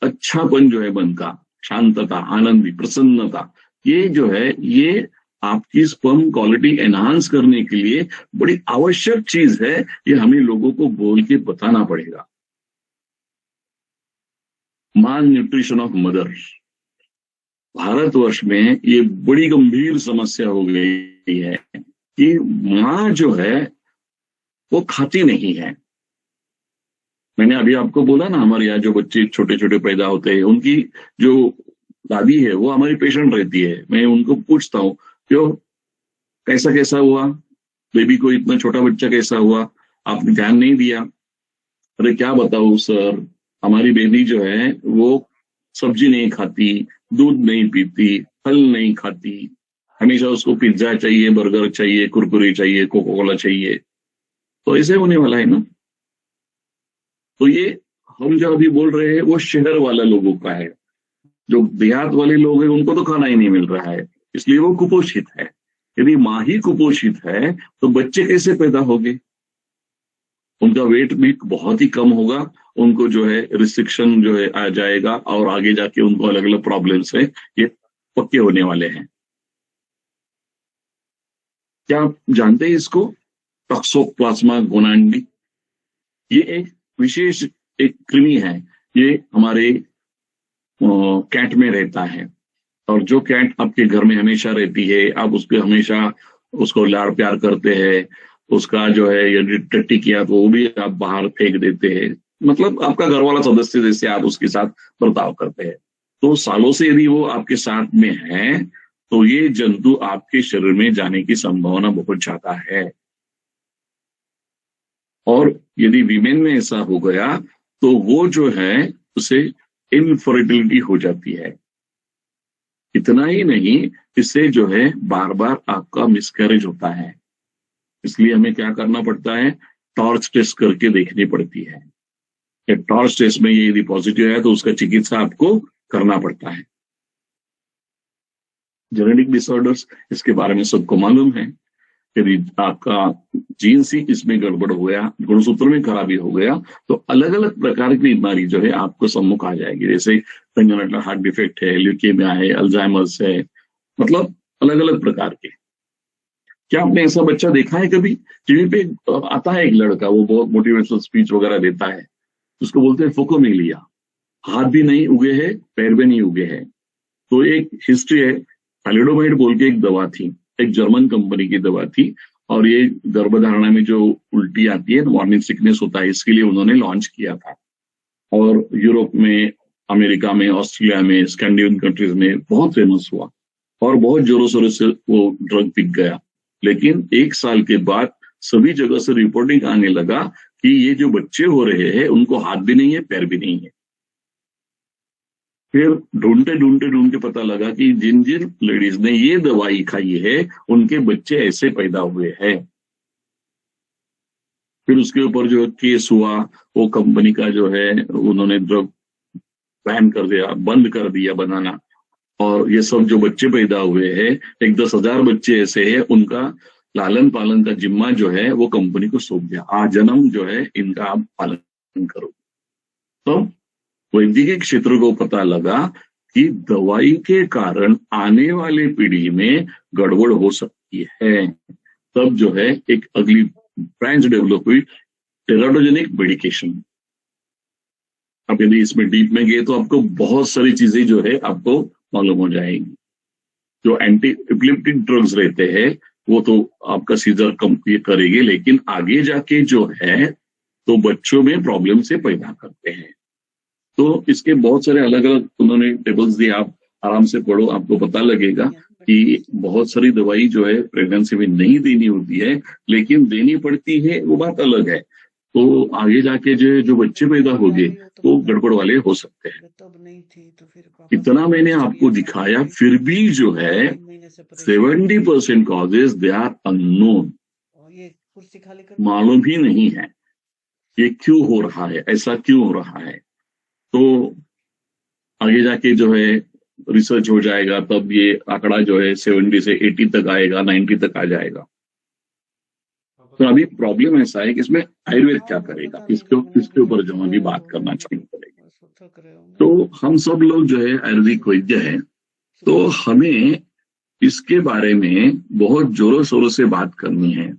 अच्छापन जो है, मन का शांतता, आनंदी, प्रसन्नता, ये जो है ये आपकी स्पर्म क्वालिटी एनहांस करने के लिए बड़ी आवश्यक चीज है। ये हमें लोगों को बोल के बताना पड़ेगा। माल न्यूट्रिशन ऑफ मदर, भारतवर्ष में ये बड़ी गंभीर समस्या हो गई है कि माँ जो है वो खाती नहीं है। मैंने अभी आपको बोला ना, हमारे यहाँ जो बच्चे छोटे छोटे पैदा होते हैं, उनकी जो दादी है वो हमारी पेशेंट रहती है। मैं उनको पूछता हूँ क्यों, कैसा कैसा हुआ बेबी को, इतना छोटा बच्चा कैसा हुआ, आपने ध्यान नहीं दिया? अरे क्या बताऊं सर, हमारी बेबी जो है वो सब्जी नहीं खाती, दूध नहीं पीती, फल नहीं खाती, हमेशा उसको पिज्जा चाहिए, बर्गर चाहिए, कुरकुरे चाहिए, कोका कोला चाहिए। तो ऐसे होने वाला है ना। तो ये हम जो अभी बोल रहे हैं वो शहर वाले लोगों का है। जो देहात वाले लोग हैं उनको तो खाना ही नहीं मिल रहा है, इसलिए वो कुपोषित है। यदि माँ ही कुपोषित है तो बच्चे कैसे पैदा होंगे? उनका वेट भी बहुत ही कम होगा, उनको जो है रिस्ट्रिक्शन जो है आ जाएगा, और आगे जाके उनको अलग अलग प्रॉब्लम्स है ये पक्के होने वाले हैं। क्या आप जानते हैं इसको? टॉक्सोप्लाज्मा गोनाडी, ये एक विशेष एक कृमि है। ये हमारे कैट में रहता है, और जो कैट आपके घर में हमेशा रहती है, आप उसको हमेशा उसको लाड़ प्यार करते हैं, उसका जो है यदि टट्टी किया तो वो भी आप बाहर फेंक देते हैं, मतलब आपका घर वाला सदस्य जैसे आप उसके साथ बर्ताव करते हैं। तो सालों से यदि वो आपके साथ में है तो ये जंतु आपके शरीर में जाने की संभावना बहुत ज्यादा है। और यदि वीमेन में ऐसा हो गया तो वो जो है उसे इनफर्टिलिटी हो जाती है। इतना ही नहीं, इससे जो है बार बार आपका मिसकैरेज होता है। इसलिए हमें क्या करना पड़ता है? टॉर्च टेस्ट करके देखनी पड़ती है। टॉर्च टेस्ट में ये यदि पॉजिटिव है तो उसका चिकित्सा आपको करना पड़ता है। जेनेटिक डिसऑर्डर्स, इसके बारे में सबको मालूम है। यदि आपका जीन्स ही इसमें गड़बड़ हो गया, गुणसूत्र में खराबी हो गया, तो अलग अलग प्रकार की बीमारी जो है आपको सम्मुख आ जाएगी। जैसे कंजेनिटल हार्ट डिफेक्ट है, ल्यूकेमिया है, अल्जाइमर्स है, मतलब अलग अलग प्रकार के। क्या आपने ऐसा बच्चा देखा है कभी? टीवी पे आता है एक लड़का, वो बहुत मोटिवेशनल स्पीच वगैरह देता है, उसको बोलते हैं फोकोमेलिया। हाथ भी नहीं उगे हैं, पैर भी नहीं उगे हैं, तो एक हिस्ट्री है, थैलिडोमाइड बोल के एक दवा थी, एक जर्मन कंपनी की दवा थी, और ये गर्भधारणा में जो उल्टी आती है, मॉर्निंग सिकनेस होता है, इसके लिए उन्होंने लॉन्च किया था। और यूरोप में, अमेरिका में, ऑस्ट्रेलिया में, स्कैंडिनेवियन कंट्रीज में बहुत फेमस हुआ और बहुत जोरों शोरों से वो ड्रग बिक गया। लेकिन 1 साल के बाद सभी जगह से रिपोर्टिंग आने लगा कि ये जो बच्चे हो रहे हैं उनको हाथ भी नहीं है, पैर भी नहीं है। फिर ढूंढते ढूंढते ढूंढते पता लगा कि जिन जिन लेडीज ने ये दवाई खाई है उनके बच्चे ऐसे पैदा हुए हैं। फिर उसके ऊपर जो केस हुआ, वो कंपनी का जो है उन्होंने ड्रग बैन कर दिया, बंद कर दिया बनाना। और ये सब जो बच्चे पैदा हुए हैं, एक 10,000 बच्चे ऐसे हैं, उनका लालन पालन का जिम्मा जो है वो कंपनी को सौंप दिया। आजन्म जो है इनका आप पालन करो। तो वैद्यकीय क्षेत्र को पता लगा कि दवाई के कारण आने वाली पीढ़ी में गड़बड़ हो सकती है। तब जो है एक अगली ब्रांच डेवलप हुई, टेराटोजेनिक मेडिकेशन। अब यदि इसमें डीप में गए तो आपको बहुत सारी चीजें जो है आपको मालूम हो जाएगी। जो एंटी एपिलेप्टिक ड्रग्स रहते हैं वो तो आपका सीजर कम करेंगे, लेकिन आगे जाके जो है तो बच्चों में प्रॉब्लम से पैदा करते हैं। तो इसके बहुत सारे अलग अलग उन्होंने टेबल्स दिए, आप आराम से पढ़ो, आपको पता लगेगा कि बहुत सारी दवाई जो है प्रेगनेंसी में नहीं देनी होती है, लेकिन देनी पड़ती है, वो बात अलग है। तो आगे जाके जो बच्चे पैदा होंगे वो गड़बड़ वाले हो सकते हैं। इतना मैंने आपको दिखाया, फिर भी जो है 70% कॉजेज दे आर अननोन, मालूम ही नहीं है ये क्यों हो रहा है, ऐसा क्यों हो रहा है। तो आगे जाके जो है रिसर्च हो जाएगा, तब ये आंकड़ा जो है 70 से 80 तक आएगा, 90 तक आ जाएगा। तो अभी प्रॉब्लम ऐसा है कि इसमें आयुर्वेद क्या करेगा, इसके ऊपर जो अभी बात करना चाहिए। तो हम सब लोग जो है आयुर्वेदिक वैद्य हैं, तो हमें इसके बारे में बहुत जोरों शोरों से बात करनी है।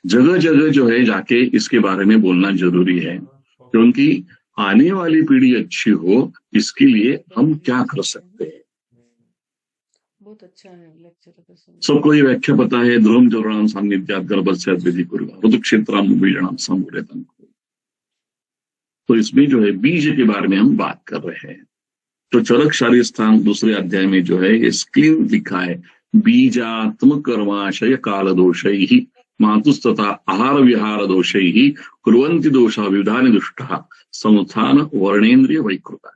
जगह जगह जो है जाके इसके बारे में बोलना जरूरी है, क्योंकि आने वाली पीढ़ी अच्छी हो, इसके लिए हम क्या कर सकते हैं। बहुत अच्छा है लेक्चर। सबको ये व्याख्या पता है, ध्रुवम जौराणाम सान्निध्यात् गर्भस्यात् विधिपूर्वक ऋतुक्षेत्राम बीजानाम समूलेतम। तो इसमें जो है बीज के बारे में हम बात कर रहे हैं। तो चरक शारीर स्थान दूसरे अध्याय में जो है ये स्क्लीन लिखा है, बीजात्मक कर्माशय काल दोषैः मातुस्तथा आहार विहार दोषैः कुर्वन्ति दोषा विधानि दुष्टः संस्थान वर्णेन्द्रिय वैकृता।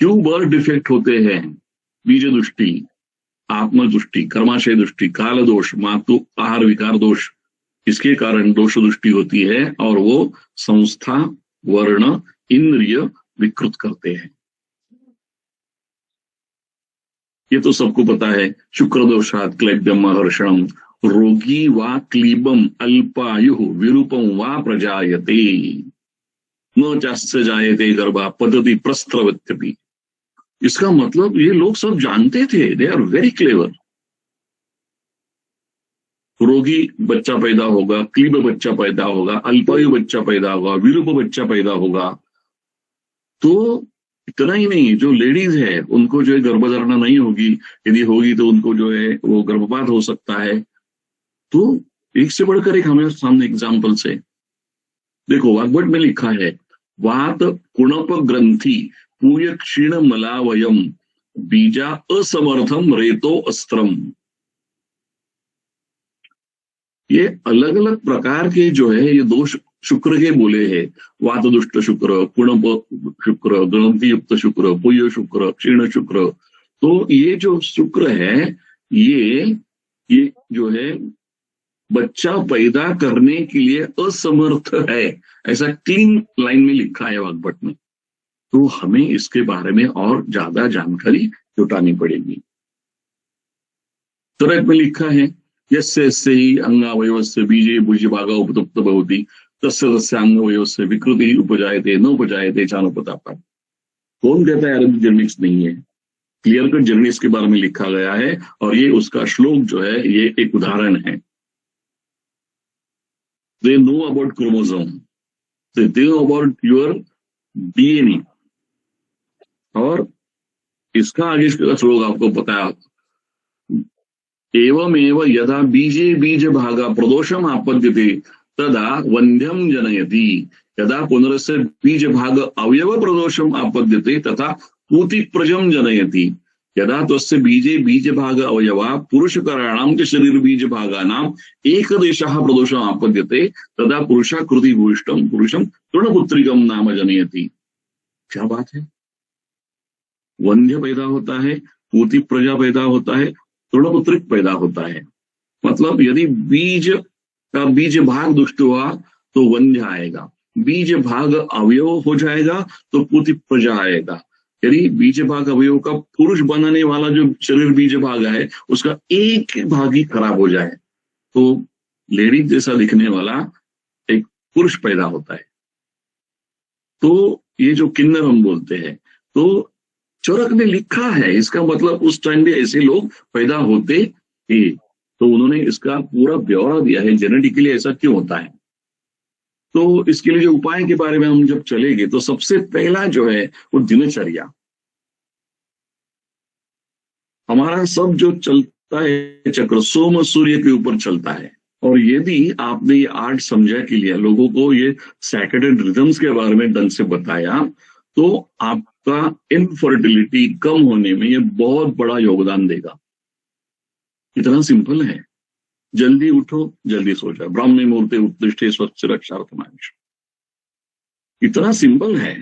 क्यों बर्थ डिफेक्ट होते हैं? बीज दृष्टि, आत्म दृष्टि, कर्माशय दृष्टि, काल दोष, मातु आहार विकार दोष, इसके कारण दोष दृष्टि होती है और वो संस्था वर्ण इंद्रिय विकृत करते हैं। ये तो सबको पता है। शुक्र दोषात् क्लैब्यम हर्षणम रोगी वा क्लीबम अल्पायु विरूपम वा प्रजायते न चास्य जायते गर्भा पद्धति प्रस्त्रवत्यपि। इसका मतलब ये लोग सब जानते थे, दे आर वेरी क्लेवर। रोगी बच्चा पैदा होगा, क्लीब बच्चा पैदा होगा, अल्पायु बच्चा पैदा होगा, विरूप बच्चा पैदा होगा। तो इतना ही नहीं, जो लेडीज है उनको जो है गर्भधारणा नहीं होगी, यदि होगी तो उनको जो है वो गर्भपात हो सकता है। तो एक से बढ़कर एक हमें सामने एग्जाम्पल से देखो, वाग्भट में लिखा है, वात कुणप ग्रंथि पूय क्षीण मलावयम बीजा असमर्थम रेतो अस्त्रम। ये अलग अलग प्रकार के जो है ये दोष शुक्र के बोले हैं। वात दुष्ट शुक्र, कुणप शुक्र, ग्रंथि युक्त शुक्र, पूय शुक्र, क्षीण शुक्र। तो ये जो शुक्र है ये जो है बच्चा पैदा करने के लिए असमर्थ है, ऐसा क्लीन लाइन में लिखा है वाग्भट में। तो हमें इसके बारे में और ज्यादा जानकारी जुटानी पड़ेगी। चरक में लिखा है, यस्य यस्य ही अंगावयवस्य बीजे भुजभागा उपतप्त भवति तस्य तस्य अंगावयवस्य विकृति उपजायते न उपजायते चानुपतापा। कौन कहता है आयुर्वेद जेनेटिक्स नहीं है? क्लियर कट जेनेटिक्स के बारे में लिखा गया है, और ये उसका श्लोक जो है ये एक उदाहरण है। They know about chromosome, they know about your DNA, और इसका आगे का श्लोक आपको पता है, एवमेव यदा बीजे बीज भागा प्रदोषम आपद्यते तदा वंध्यम जनयति, यदा पुनरस्य बीज भाग अवयव प्रदोषम आपद्यते तथा पूति प्रजम जनयति, यदा तस्य बीजे बीज भाग अवयवा पुरुषकराणां च शरीर बीज भागानां एकदेशः प्रदोषम आपद्यते तदा पुरुषाकृति भूयिष्ठं पुरुषं तृणपुत्रिकं नाम जनयति। क्या बात है, वंध्य पैदा होता है, पूति प्रजा पैदा होता है, तृणपुत्रिक पैदा होता है। मतलब यदि बीज का बीज भाग दुष्ट हुआ तो वंध्य आएगा, बीज भाग अवयव हो जाएगा तो पूति प्रजा आएगा। यदि बीज भाग अवयव का पुरुष बनाने वाला जो शरीर बीज भाग है उसका एक भाग ही खराब हो जाए तो लेडीज जैसा दिखने वाला एक पुरुष पैदा होता है। तो ये जो किन्नर हम बोलते हैं, तो चरक ने लिखा है, इसका मतलब उस टाइम में ऐसे लोग पैदा होते थे, तो उन्होंने इसका पूरा ब्यौरा दिया है जेनेटिकली ऐसा क्यों होता है। तो इसके लिए जो उपाय के बारे में हम जब चलेंगे तो सबसे पहला जो है वो दिनचर्या। हमारा सब जो चलता है चक्र सोम सूर्य के ऊपर चलता है, और यदि आपने ये आर्ट समझा के लिए लोगों को ये सैक्रेड रिदम्स के बारे में ढंग से बताया तो आपका इनफर्टिलिटी कम होने में ये बहुत बड़ा योगदान देगा। इतना सिंपल है, जल्दी उठो जल्दी सो जाओ, ब्राह्मणे मुहूर्ते उत्तिष्ठे स्वच्छ रक्षार्थमायुष, इतना सिंपल है।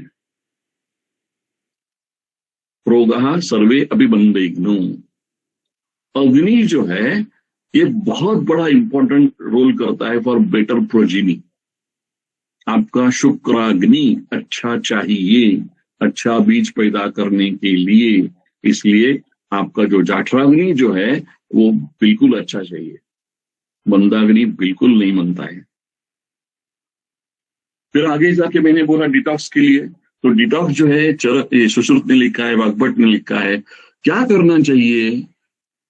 रोगः सर्वे अभिबंधेग्नो, अग्नि जो है ये बहुत बड़ा इंपॉर्टेंट रोल करता है फॉर बेटर प्रोजीनी। आपका शुक्राग्नि अच्छा चाहिए, अच्छा बीज पैदा करने के लिए, इसलिए आपका जो जाठराग्नि जो है वो बिल्कुल अच्छा चाहिए, मंदाग्नि बिल्कुल नहीं बनता है। फिर आगे जाके मैंने बोला डिटॉक्स के लिए, तो डिटॉक्स जो है ये सुश्रुत ने लिखा है, वाग्भट ने लिखा है, क्या करना चाहिए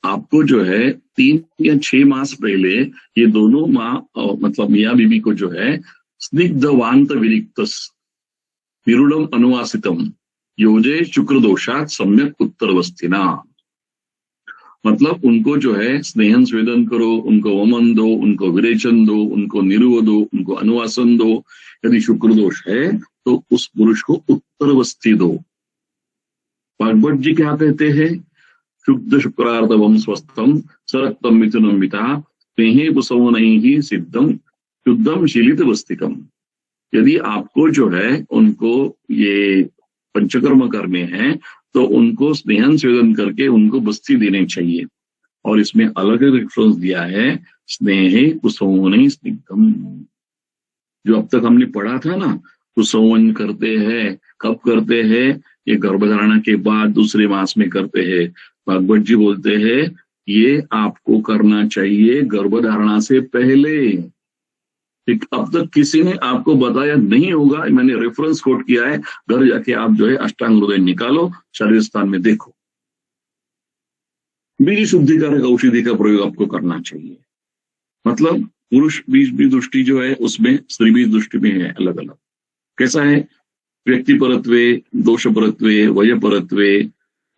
आपको जो है 3 या 6 मास पहले ये दोनों माँ मतलब मियाँ बीबी को जो है स्निग्ध वांत विरिक्तस विरुडम अनुवासितम योजे शुक्र दोषात सम्यक उत्तरवस्थिना, मतलब उनको जो है स्नेहन स्वेदन करो, उनको वमन दो, उनको विरेचन दो, उनको निरुव दो, उनको अनुवासन दो। यदि शुक्र दोष है तो उस पुरुष को उत्तरवस्थी दो। भागवत जी क्या कहते हैं, शुद्ध शुक्रार्धवम स्वस्थम सरक्तम मिथुनम मिता स्नेहे पुसवनैः ही सिद्धम शुद्धम शीलित वस्तिकम। यदि आपको जो है उनको ये पंचकर्म करने हैं तो उनको स्नेहन स्वेदन करके उनको बस्ती देनी चाहिए, और इसमें अलग रेफरेंस दिया है स्नेहे कुसौवने स्निग्धम। जो अब तक हमने पढ़ा था ना, कुसौवन करते हैं, कब करते हैं, ये गर्भधारणा के बाद दूसरे मास में करते हैं। भागवत जी बोलते हैं ये आपको करना चाहिए गर्भधारणा से पहले। अब तक किसी ने आपको बताया नहीं होगा, मैंने रेफरेंस कोट किया है, घर जाके आप जो है अष्टांग हृदय निकालो, शरीर स्थान में देखो, बीज शुद्धिकारक औषधि का प्रयोग आपको करना चाहिए। मतलब पुरुष बीज भी दृष्टि जो है उसमें स्त्री बीज दृष्टि में है अलग अलग। कैसा है, व्यक्ति परत्वे, दोष परत्वे, वय परत्वे,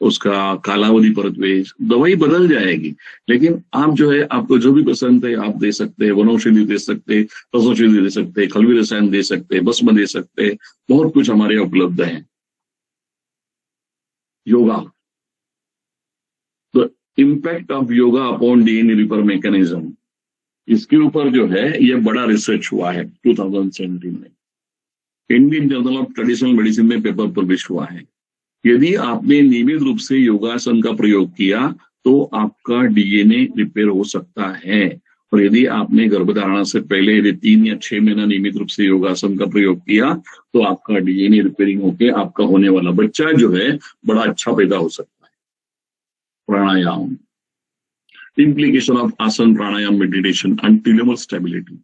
उसका कालावधि परत्वे, दवाई बदल जाएगी, लेकिन आप जो है आपको जो भी पसंद है आप दे सकते हैं। वनौषधि दे सकते, रसौषधि दे सकते, खलवी रसायन दे सकते, भस्म दे सकते, बहुत कुछ हमारे उपलब्ध है। Yoga, the impact of yoga upon DNA repair mechanism, इसके ऊपर जो है ये बड़ा रिसर्च हुआ है 2017 में, Indian journal of traditional medicine में पेपर पब्लिश हुआ है। यदि आपने नियमित रूप से योगासन का प्रयोग किया तो आपका डीएनए रिपेयर हो सकता है, और यदि आपने गर्भधारणा से पहले यदि 3 या 6 महीना नियमित रूप से योगासन का प्रयोग किया तो आपका डीएनए रिपेयरिंग होके आपका होने वाला बच्चा जो है बड़ा अच्छा पैदा हो सकता है। प्राणायाम, इम्प्लीकेशन ऑफ आसन प्राणायाम मेडिटेशन एंड टेलोमर स्टेबिलिटी,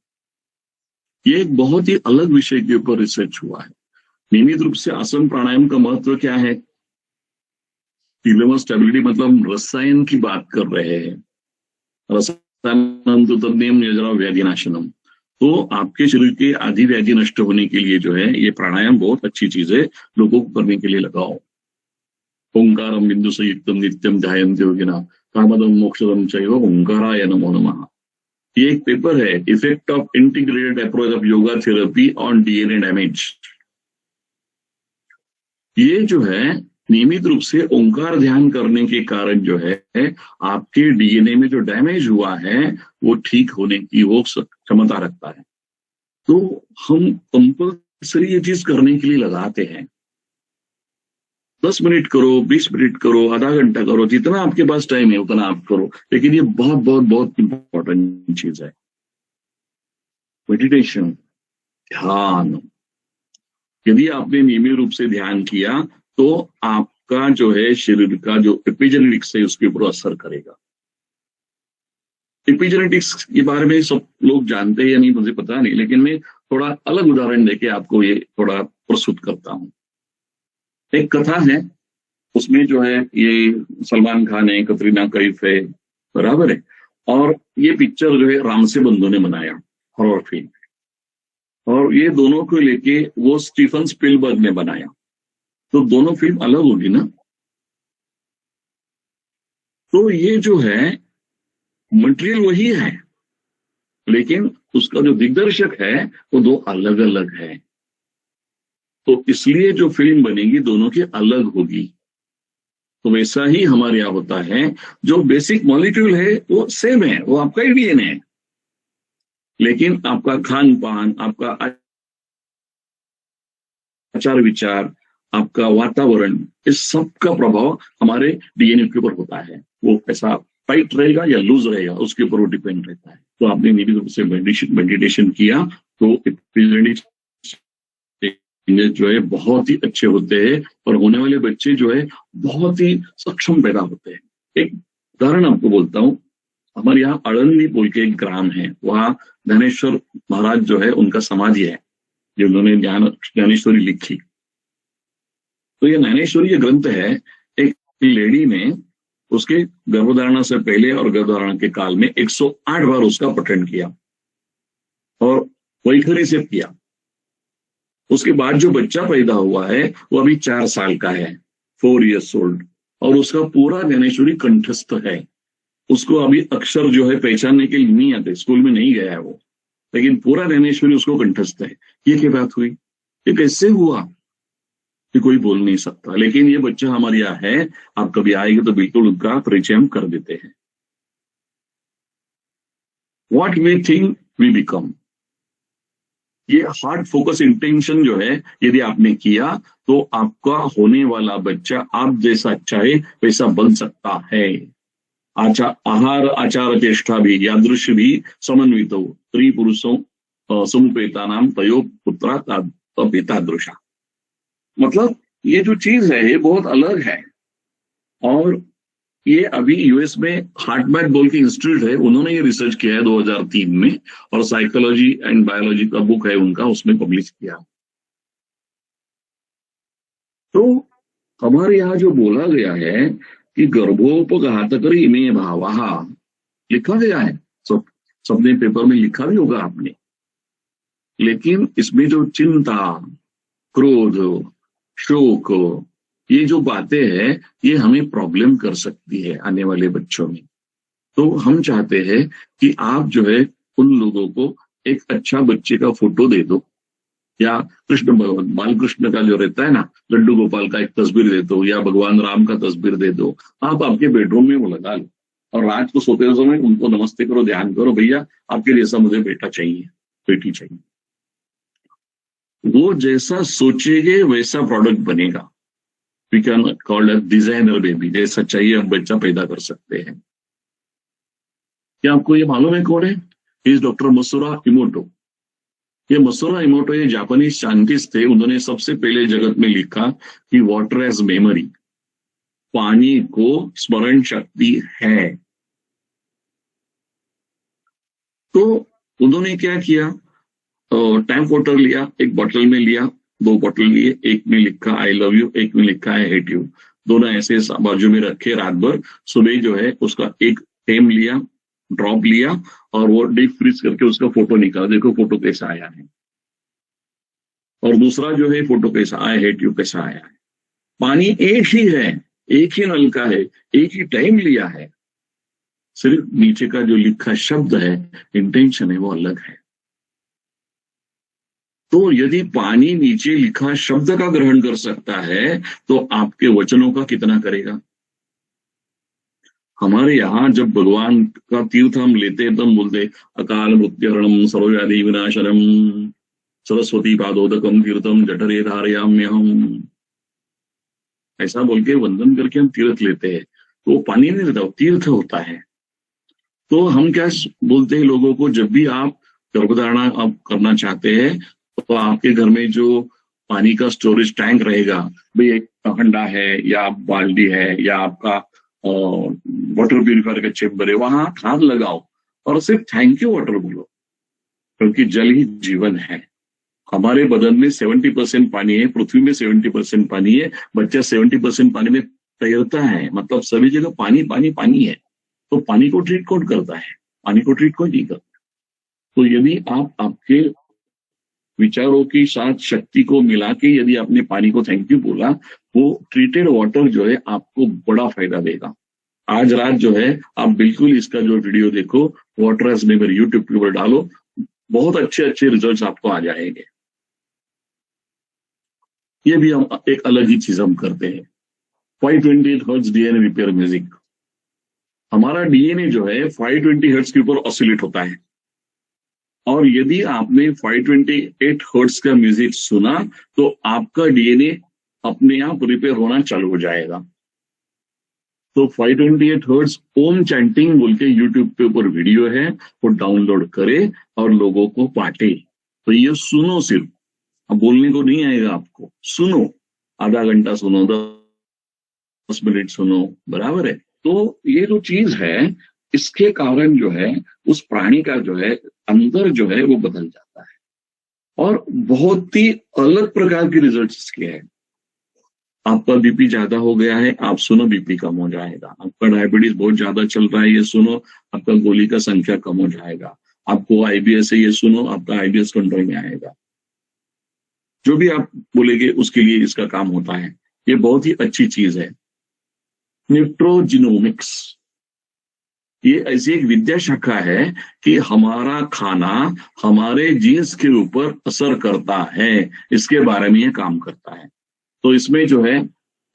ये एक बहुत ही अलग विषय के ऊपर रिसर्च हुआ है। नियमित रूप से आसन प्राणायाम का महत्व क्या है, टेलोमर स्टेबिलिटी मतलब रसायन की बात कर रहे हैं, रसायन तो तद्यम यजरा व्याधि नाशनम, तो आपके शरीर के आदि व्याधि नष्ट होने के लिए जो है ये प्राणायाम बहुत अच्छी चीज है, लोगों को करने के लिए लगाओ। ओंकारम बिंदु संयुक्तम नित्यम ध्यायन्ति योगिना कामदम मोक्षदम चैव ओंकाराय नमो नमः। ये एक पेपर है, effect of integrated approach of yoga therapy on DNA damage. ये जो है नियमित रूप से ओंकार ध्यान करने के कारण जो है आपके डीएनए में जो डैमेज हुआ है वो ठीक होने की वो क्षमता रखता है। तो हम कंपल्सरी ये चीज करने के लिए लगाते हैं। 10 मिनट करो, 20 मिनट करो, आधा घंटा करो, जितना आपके पास टाइम है उतना आप करो, लेकिन ये बहुत बहुत बहुत इंपॉर्टेंट चीज है। मेडिटेशन, ध्यान, यदि आपने नियमित रूप से ध्यान किया तो आपका जो है शरीर का जो एपिजेनेटिक्स है उसके ऊपर असर करेगा। एपिजेनेटिक्स के बारे में सब लोग जानते हैं या नहीं मुझे पता नहीं, लेकिन मैं थोड़ा अलग उदाहरण देके आपको ये थोड़ा प्रस्तुत करता हूं। एक कथा है, उसमें जो है ये सलमान खान है, कतरीना कैफ है, बराबर है, और ये पिक्चर जो है रामसे बंधु ने बनाया, हॉरर फिल्म, और ये दोनों को लेके वो स्टीफन स्पिलबर्ग ने बनाया। तो दोनों फिल्म अलग होगी ना। तो ये जो है मटेरियल वही है, लेकिन उसका जो दिग्दर्शक है वो दो अलग अलग है। तो इसलिए जो फिल्म बनेगी दोनों की अलग होगी। तो वैसा ही हमारे यहाँ होता है, जो बेसिक मॉलिक्यूल है वो सेम है, वो आपका ही डीएनए है, लेकिन आपका खान पान, आपका आचार विचार, आपका वातावरण, इस सब का प्रभाव हमारे डीएनए के ऊपर होता है। वो ऐसा टाइट रहेगा या लूज रहेगा उसके ऊपर वो डिपेंड रहता है। तो आपने नियमित रूप से मेडिटेशन किया तो एपिजेनेटिक्स जो है बहुत ही अच्छे होते हैं, और होने वाले बच्चे जो है बहुत ही सक्षम पैदा होते हैं। एक उदाहरण आपको बोलता हूँ, हमारे यहाँ अड़ंदी बोल के एक ग्राम है, वहाँ ज्ञानेश्वर महाराज जो है उनका समाधि है, जिन्होंने ज्ञानेश्वरी लिखी। तो ये ज्ञानेश्वरी ये ग्रंथ है, एक लेडी ने उसके गर्भधारणा से पहले और गर्भधारणा के काल में 108 बार उसका पठन किया और वैखरी से किया। उसके बाद जो बच्चा पैदा हुआ है वो अभी 4 साल का है, 4 years old, और उसका पूरा ज्ञानेश्वरी कंठस्थ है। उसको अभी अक्षर जो है पहचानने के लिए नहीं आते, स्कूल में नहीं गया है वो, लेकिन पूरा ज्ञानेश्वरी उसको कंठस्थ है। ये क्या बात हुई, ये कैसे हुआ, कि कोई बोल नहीं सकता, लेकिन ये बच्चा हमारे यहाँ है। आप कभी आएंगे तो बिल्कुल उसका परिचय हम कर देते हैं। What we think we become, ये हार्ट फोकस इंटेंशन जो है यदि आपने किया तो आपका होने वाला बच्चा आप जैसा चाहे वैसा बन सकता है। आहार आचार चेष्टा भी यादृश भी समन्वित हो, स्त्री पुरुषों समुपेता नाम तयो पुत्रा तादृशा। मतलब ये जो चीज है ये बहुत अलग है। और ये अभी यूएस में हार्टमैथ बोल के इंस्टीट्यूट है, उन्होंने ये रिसर्च किया है 2003 में, और साइकोलॉजी एंड बायोलॉजी का बुक है उनका, उसमें पब्लिश किया। तो हमारे यहाँ जो बोला गया है कि गर्भोपघातकरी इमे भावा, लिखा गया है, सबने पेपर में लिखा भी होगा आपने, लेकिन इसमें जो चिंता, क्रोध, शोक, ये जो बातें हैं ये हमें प्रॉब्लम कर सकती है आने वाले बच्चों में। तो हम चाहते हैं कि आप जो है उन लोगों को एक अच्छा बच्चे का फोटो दे दो, या कृष्ण भगवान बालकृष्ण का जो रहता है ना, लड्डू गोपाल का एक तस्वीर दे दो, या भगवान राम का तस्वीर दे दो। आप आपके बेडरूम में वो लगा लो और रात को सोते समय उनको नमस्ते करो, ध्यान करो, भैया आपके जैसा मुझे बेटा चाहिए, बेटी चाहिए। वो जैसा सोचेंगे वैसा प्रोडक्ट बनेगा। We can call it designer baby, जैसा चाहिए हम बच्चा पैदा कर सकते हैं। क्या आपको ये मालूम है कौन है? इस डॉक्टर मसुरा इमोटो। ये मसुरा इमोटो ये जापानीज साइंटिस्ट थे, उन्होंने सबसे पहले जगत में लिखा कि वाटर एज मेमोरी, पानी को स्मरण शक्ति है। तो उन्होंने क्या किया, टैंक वाटर लिया, एक बॉटल में लिया, 2 बॉटल लिए, एक में लिखा आई लव यू, एक में लिखा आई हेट यू, दोनों ऐसे बाजू में रखे रात भर। सुबह जो है उसका एक टेम लिया, ड्रॉप लिया, और वो डीप फ्रीज करके उसका फोटो निकाला, देखो फोटो कैसा आया है, और दूसरा जो है फोटो कैसा, आई हेट यू कैसा आया है। पानी एक ही है, एक ही नल का है, एक ही टाइम लिया है, सिर्फ नीचे का जो लिखा शब्द है, इंटेंशन है, वो अलग है। तो यदि पानी नीचे लिखा शब्द का ग्रहण कर सकता है तो आपके वचनों का कितना करेगा। हमारे यहाँ जब भगवान का तीर्थ हम लेते हैं तो हम बोलते अकाल मृत्युहरणम सर्वव्याधि विनाशनम सरस्वती पादोदकम तीर्थम जठरे धारयाम्यहम, ऐसा बोल के वंदन करके हम तीर्थ लेते हैं। तो वो पानी नहीं रहता, वो तीर्थ होता है। तो हम क्या बोलते हैं लोगों को, जब भी आप गर्भधारणा आप करना चाहते हैं तो आपके घर में जो पानी का स्टोरेज टैंक रहेगा, भाई एक हंडा है या बाल्टी है या आपका वाटर प्यूरिफायर का चेम्बर है, वहां हाथ लगाओ और सिर्फ थैंक यू वाटर बोलो, क्योंकि जल ही जीवन है। हमारे बदन में 70% पानी है, पृथ्वी में 70% पानी है, बच्चा 70% पानी में तैरता है, मतलब सभी जगह पानी पानी पानी है। तो पानी को ट्रीट कौन करता है? पानी को ट्रीट कोई नहीं करता। तो यदि आप आपके विचारों की साथ शक्ति को मिला के यदि आपने पानी को थैंक यू बोला, वो ट्रीटेड वाटर जो है आपको बड़ा फायदा देगा। आज रात जो है आप बिल्कुल इसका जो वीडियो देखो, वाटर एज नेवर यूट्यूब के ऊपर डालो, बहुत अच्छे अच्छे रिजल्ट्स आपको आ जाएंगे। ये भी हम एक अलग ही चीज हम करते हैं, 528 हर्ट्ज डीएनए रिपेयर म्यूजिक। हमारा डीएनए जो है 520 हर्ट्ज के ऊपर ऑसिलेट होता है, और यदि आपने 528 हर्ट्ज का म्यूजिक सुना तो आपका डीएनए अपने आप रिपेयर होना चालू हो जाएगा। तो 528 हर्ट्ज ओम चैंटिंग बोल के यूट्यूब पे ऊपर वीडियो है, वो डाउनलोड करे और लोगों को बांटे। तो ये सुनो, सिर्फ अब बोलने को नहीं आएगा आपको, सुनो, आधा घंटा सुनो, 10 मिनट सुनो, बराबर है। तो ये जो चीज है, इसके कारण जो है उस प्राणी का जो है अंदर जो है वो बदल जाता है, और बहुत ही अलग प्रकार के रिजल्ट इसके हैं। आपका बीपी ज्यादा हो गया है, आप सुनो, बीपी कम हो जाएगा। आपका डायबिटीज बहुत ज्यादा चल रहा है, ये सुनो, आपका गोली का संख्या कम हो जाएगा। आपको आईबीएस है, ये सुनो, आपका आईबीएस कंट्रोल में आएगा। जो भी आप बोलेंगे उसके लिए इसका काम होता है। ये बहुत ही अच्छी चीज है। न्यूट्रोजिनोमिक्स, ये ऐसी एक विद्या शाखा है कि हमारा खाना हमारे जीन्स के ऊपर असर करता है, इसके बारे में ये काम करता है। तो इसमें जो है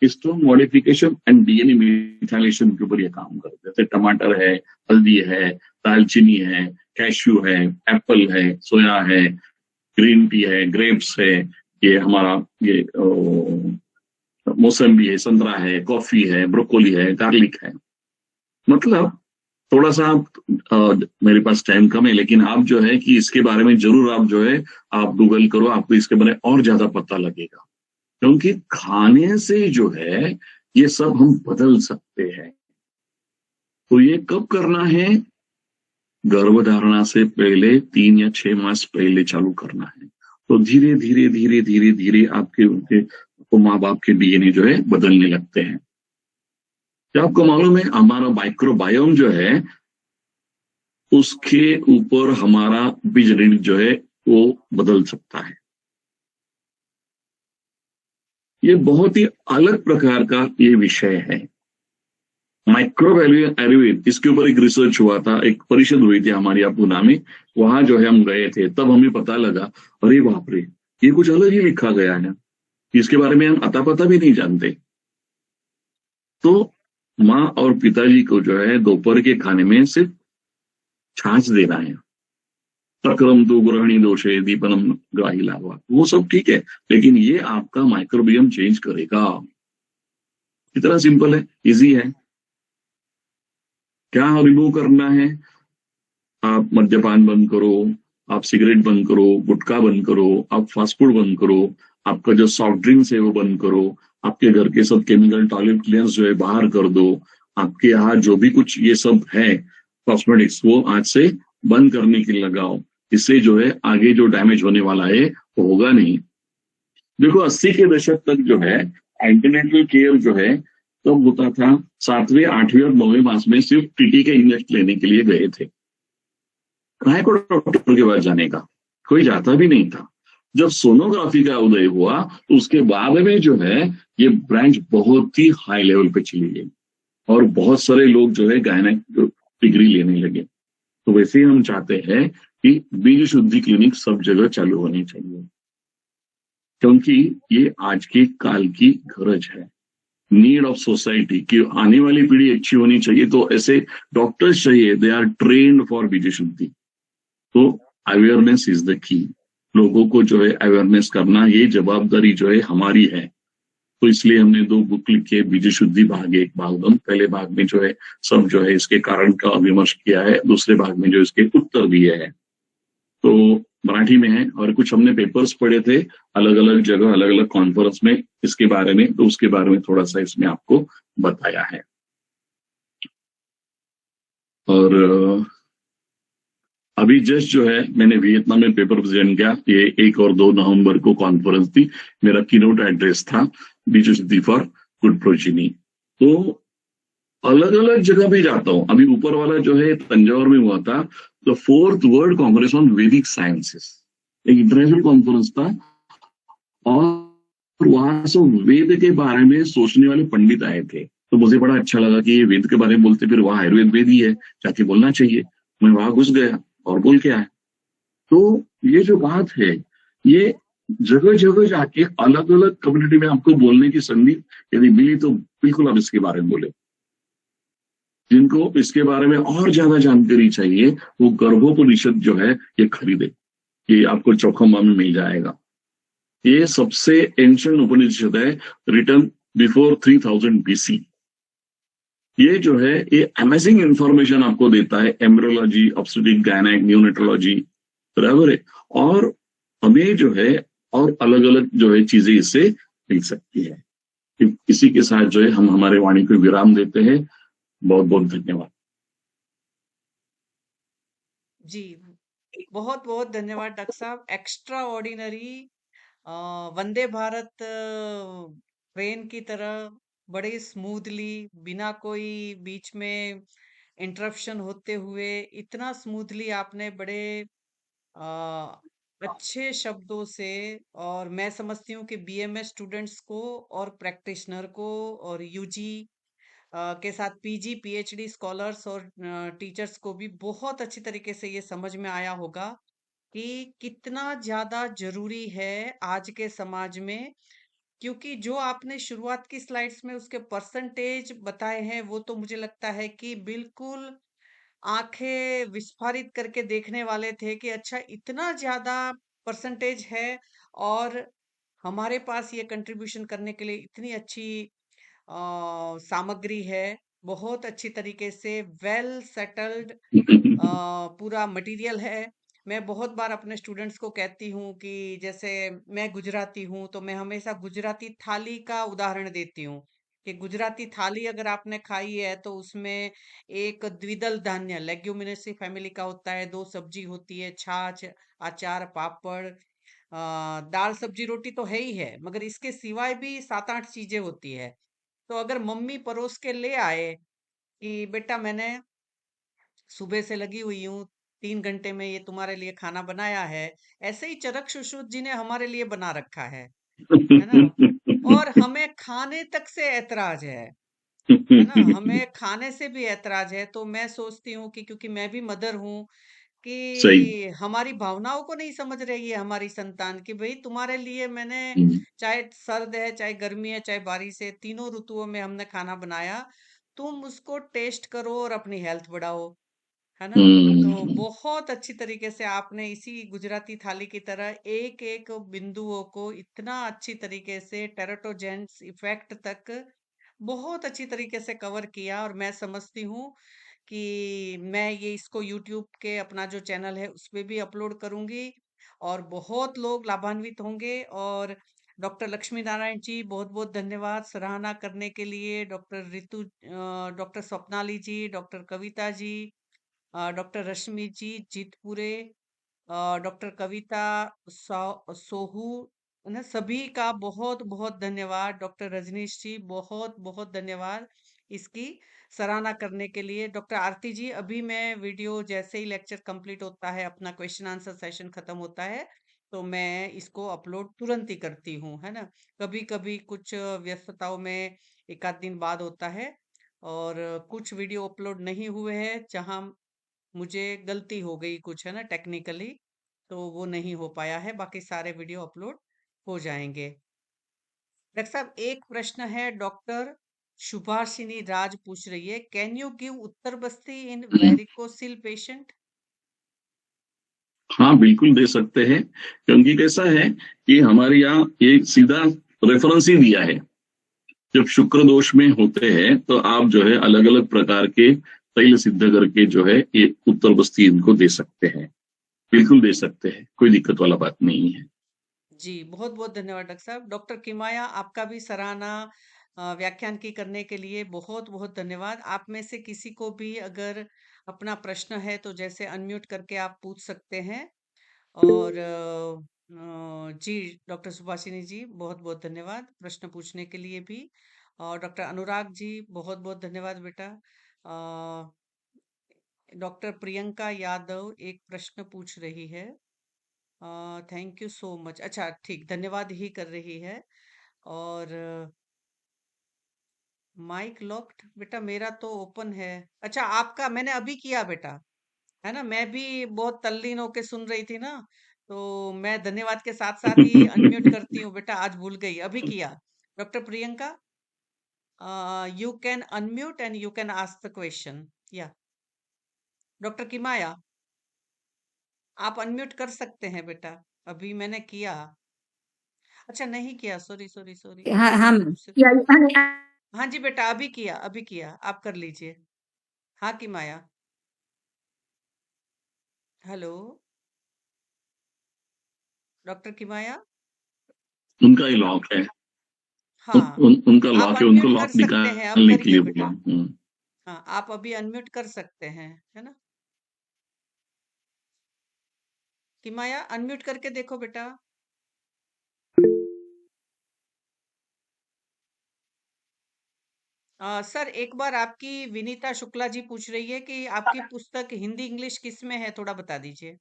histone modification and DNA methylation के ऊपर ये काम करते हैं। जैसे टमाटर है, हल्दी है, दालचीनी है, कैश्यू है, एप्पल है, सोया है, ग्रीन टी है, ग्रेप्स है, ये हमारा ये मौसम्बी है, संतरा है, कॉफी है, ब्रोकोली है, गार्लिक है। मतलब थोड़ा सा आप मेरे पास टाइम कम है, लेकिन आप जो है कि इसके बारे में जरूर आप जो है आप गूगल करो, आपको इसके बारे में और ज्यादा पता लगेगा। क्योंकि खाने से जो है ये सब हम बदल सकते हैं। तो ये कब करना है? गर्भधारणा से पहले 3 या 6 मास पहले चालू करना है। तो धीरे धीरे धीरे धीरे धीरे आपके उनके माँ बाप के डीएनए जो है बदलने लगते हैं। क्या आपको मालूम है, हमारा माइक्रोबायोम जो है उसके ऊपर हमारा बीजगणित जो है वो बदल सकता है। ये बहुत ही अलग प्रकार का ये विषय है। माइक्रोबायोलॉजी आयुर्वेद, इसके ऊपर एक रिसर्च हुआ था, एक परिषद हुई थी हमारे यहाँ पुणे में, वहां जो है हम गए थे, तब हमें पता लगा अरे बाप रे, ये कुछ अलग ही लिखा गया है, इसके बारे में हम अता पता भी नहीं जानते। तो माँ और पिताजी को जो है दोपहर के खाने में सिर्फ छाछ देना है। तक्रम तो ग्रहणी दोष है, दीपनम ग्राही लावा, वो सब ठीक है, लेकिन ये आपका माइक्रोबियम चेंज करेगा। कितना सिंपल है, इजी है। क्या रिमूव करना है? आप मद्यपान बंद करो, आप सिगरेट बंद करो, गुटखा बंद करो, आप फास्ट फूड बंद करो, आपका जो सॉफ्ट ड्रिंक्स है वो बंद करो, आपके घर के सब केमिकल टॉयलेट क्लियर्स जो है बाहर कर दो, आपके यहाँ जो भी कुछ ये सब है कॉस्मेटिक्स, वो आज से बंद करने के लिए लगाओ। इससे जो है आगे जो डैमेज होने वाला है वो होगा नहीं। देखो 80 के दशक तक जो है एंटीनेटल केयर जो है तब होता था 7वें, 8वें और 9वें मास में सिर्फ टीटी के इंजेक्शन लेने के लिए गए थे। कहाँ को डॉक्टर के पास जाने का, कोई जाता भी नहीं था। जब सोनोग्राफी का उदय हुआ तो उसके बाद में जो है ये ब्रांच बहुत ही हाई लेवल पे चली गई और बहुत सारे लोग जो है गायनेक डिग्री लेने लगे। तो वैसे ही हम चाहते हैं कि बीज शुद्धि क्लिनिक सब जगह चालू होनी चाहिए, क्योंकि ये आज के काल की गरज है, नीड ऑफ सोसाइटी की। आने वाली पीढ़ी अच्छी होनी चाहिए, तो ऐसे डॉक्टर्स चाहिए, दे आर ट्रेन्ड फॉर बीज शुद्धि। तो अवेयरनेस इज द की। लोगों को जो है अवेयरनेस करना, ये जवाबदारी जो है हमारी है। तो इसलिए हमने 2 बुक लिखे, बीज शुद्धि भाग 1 भाग 2। पहले भाग में जो है सब जो है इसके कारण का विमर्श किया है, दूसरे भाग में जो इसके उत्तर दिए हैं तो मराठी में है। और कुछ हमने पेपर्स पढ़े थे अलग अलग जगह, अलग अलग कॉन्फ्रेंस में इसके बारे में, तो उसके बारे में थोड़ा सा इसमें आपको बताया है। और अभी जस्ट जो है मैंने वियतनाम में पेपर प्रेजेंट किया, ये 1 और 2 नवंबर को कॉन्फ्रेंस थी। मेरा कीनोट एड्रेस था बीज शुद्धि फॉर गुड प्रोजिनी। तो अलग अलग जगह भी जाता हूँ। अभी ऊपर वाला जो है तंजौर में हुआ था, the 4th world Congress on वैदिक साइंसेस, एक इंटरनेशनल कॉन्फ्रेंस था। और वहां से वेद के बारे में सोचने वाले पंडित आए थे, तो मुझे बड़ा अच्छा लगा कि ये वेद के बारे में बोलते, फिर वहां आयुर्वेद वेद ही है, जाके बोलना चाहिए। मैं वहां घुस गया और बोल के आया। तो ये जो बात है, ये जगह जगह जाके अलग अलग कम्युनिटी में आपको बोलने की संधि यदि मिली तो बिल्कुल आप इसके बारे में बोले। जिनको इसके बारे में और ज्यादा जानकारी चाहिए वो गर्भोपनिषद जो है ये खरीदे, ये आपको चौखम्बा में मिल जाएगा। ये सबसे एंशिएंट उपनिषद है, रिटन बिफोर 3000 BC। ये जो है ये अमेजिंग इंफॉर्मेशन आपको देता है, एम्ब्रियोलॉजी, ऑब्स्टेट्रिक, गायनेक, न्यूनेटोलॉजी, बराबर है। और हमें जो है और अलग अलग जो है चीजें इससे मिल सकती है। इसी के साथ जो है हम हमारे वाणी को विराम देते हैं। बहुत बहुत धन्यवाद। जी, बहुत बहुत धन्यवाद डॉक्टर साहब। Extra ordinary Vande Bharat train की तरह बड़े स्मूथली, बिना कोई बीच में इंटरप्शन होते हुए, इतना स्मूथली आपने बड़े अ, अच्छे शब्दों से, और मैं समझती हूँ कि बीएमएस स्टूडेंट्स को और प्रैक्टिशनर को और यूजी के साथ पीजी पीएचडी स्कॉलर्स और टीचर्स को भी बहुत अच्छी तरीके से ये समझ में आया होगा कि कितना ज्यादा जरूरी है आज के समाज में। क्योंकि जो आपने शुरुआत की स्लाइड्स में उसके परसेंटेज बताए हैं, वो तो मुझे लगता है कि बिल्कुल आंखें विस्फारित करके देखने वाले थे कि अच्छा इतना ज्यादा परसेंटेज है, और हमारे पास ये कंट्रीब्यूशन करने के लिए इतनी अच्छी सामग्री है, बहुत अच्छी तरीके से वेल सेटल्ड पूरा मटेरियल है। मैं बहुत बार अपने स्टूडेंट्स को कहती हूँ कि जैसे मैं गुजराती हूँ तो मैं हमेशा गुजराती थाली का उदाहरण देती हूँ कि गुजराती थाली अगर आपने खाई है तो उसमें एक द्विदल धान्य लेग्यूमिनेसी फैमिली का होता है, 2 सब्जी होती है, छाछ, अचार, पापड़, दाल, सब्जी, रोटी तो है ही है, मगर इसके सिवाय भी 7-8 चीजें होती है। तो अगर मम्मी परोस के ले आए कि बेटा मैंने सुबह से लगी हुई हूँ, 3 घंटे में ये तुम्हारे लिए खाना बनाया है, ऐसे ही चरक सुश्रुत जी ने हमारे लिए बना रखा है ना? और हमें खाने तक से ऐतराज है ना? हमें खाने से भी ऐतराज है। तो मैं सोचती हूँ कि क्योंकि मैं भी मदर हूँ, सही। कि हमारी भावनाओं को नहीं समझ रही है हमारी संतान कि भाई तुम्हारे लिए मैंने, चाहे सर्द है, चाहे गर्मी है, चाहे बारिश है, तीनों ऋतुओं में हमने खाना बनाया, तुम उसको टेस्ट करो और अपनी हेल्थ बढ़ाओ, है ना? तो बहुत अच्छी तरीके से आपने इसी गुजराती थाली की तरह एक एक बिंदुओं को इतना अच्छी तरीके से टेराटोजेंस इफेक्ट तक बहुत अच्छी तरीके से कवर किया। और मैं समझती हूँ कि मैं ये इसको यूट्यूब के अपना जो चैनल है उस पे भी अपलोड करूंगी और बहुत लोग लाभान्वित होंगे। और डॉक्टर लक्ष्मी नारायण जी, बहुत बहुत धन्यवाद सराहना करने के लिए। डॉक्टर रितु, डॉक्टर स्वप्नाली जी, डॉक्टर कविता जी, डॉक्टर रश्मि जी जीतपुरे, डॉक्टर कविता सोहू, उन्हें सभी का बहुत बहुत धन्यवाद। डॉक्टर रजनीश जी, बहुत बहुत धन्यवाद इसकी सराहना करने के लिए। डॉक्टर आरती जी, अभी मैं वीडियो जैसे ही लेक्चर कंप्लीट होता है, अपना क्वेश्चन आंसर सेशन खत्म होता है, तो मैं इसको अपलोड तुरंत ही करती हूँ, है ना। कभी कभी कुछ व्यस्तताओं में एक आध दिन बाद होता है, और कुछ वीडियो अपलोड नहीं हुए हैं जहाँ मुझे गलती हो गई कुछ, है ना, टेक्निकली, तो वो नहीं हो पाया है। बाकी सारे वीडियो अपलोड हो जाएंगे। डॉक्टर साहब, एक प्रश्न है, डॉक्टर सुभाषिनी राज पूछ रही है, can you give Uttar Basti in varicocele patient? हाँ, बिल्कुल दे सकते हैं, क्योंकि कैसा है कि हमारे यहाँ एक सीधा रेफरेंस ही दिया है। जब शुक्र दोष में होते हैं तो आप जो है अलग अलग प्रकार के तैल सिद्ध करके जो है ये उत्तर बस्ती इनको दे सकते हैं, बिल्कुल दे सकते हैं, कोई दिक्कत वाला बात नहीं है। जी, बहुत बहुत धन्यवाद डॉक्टर साहब। डॉक्टर किमाया, आपका भी सराहना व्याख्यान की करने के लिए बहुत बहुत धन्यवाद। आप में से किसी को भी अगर अपना प्रश्न है तो जैसे अनम्यूट करके आप पूछ सकते हैं। और जी, डॉक्टर सुभाषिनी जी, बहुत बहुत धन्यवाद प्रश्न पूछने के लिए भी। और डॉक्टर अनुराग जी, बहुत बहुत धन्यवाद बेटा। डॉक्टर प्रियंका यादव एक प्रश्न पूछ रही है। Thank you so much. अच्छा, ठीक, धन्यवाद ही कर रही है। और माइक लॉक्ड बेटा, मेरा तो ओपन है। अच्छा, आपका मैंने अभी किया बेटा, है ना। मैं भी बहुत तल्लीन होके सुन रही थी ना, तो मैं धन्यवाद के साथ साथ ही अनम्यूट करती हूँ बेटा, आज भूल गई, अभी किया। Doctor Priyanka, you can unmute and you can ask the question, या डॉक्टर किमाया, आप अनम्यूट कर सकते हैं बेटा, अभी मैंने किया। अच्छा, नहीं किया, सॉरी सॉरी सॉरी, हाँ मैं हाँ गलत से। या, हाँ जी बेटा, अभी किया, अभी किया, आप कर लीजिए। हाँ की माया, हेलो डॉक्टर की माया। उनका ही लॉक है, हाँ, उनका आप लॉक है, उनको अनम्यूट कर लॉक सकते हैं, अब निकालने के करिए लिए बेटा। बोला। हाँ, आप अभी अनम्यूट कर सकते हैं, है ना। की माया, अनम्यूट करके देखो बेटा। सर, एक बार आपकी विनीता शुक्ला जी पूछ रही है कि आपकी पुस्तक हिंदी इंग्लिश किस में है, थोड़ा बता दीजिए।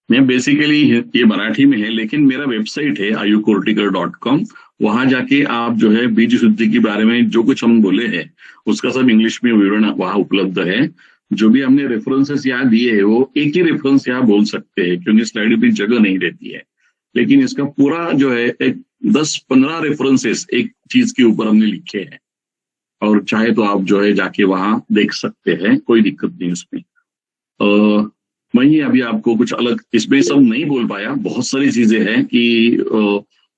मैं बेसिकली ये मराठी में है, लेकिन मेरा वेबसाइट है ayurkortikar.com। वहां जाके आप जो है बीज शुद्धि के बारे में जो कुछ हम बोले हैं उसका सब इंग्लिश में विवरण वहां उपलब्ध है। जो भी हमने रेफरेंसेस यहाँ दिए हैं वो एक ही रेफरेंस यहाँ बोल सकते हैं, क्योंकि स्लाइड पे जगह नहीं रहती है। लेकिन इसका पूरा जो है एक 10-15 रेफरेंसेस एक चीज के ऊपर हमने लिखे हैं, और चाहे तो आप जो है जाके वहां देख सकते हैं, कोई दिक्कत नहीं उसमें। मैं ही अभी आपको कुछ अलग इसमें सब नहीं बोल पाया, बहुत सारी चीजें हैं कि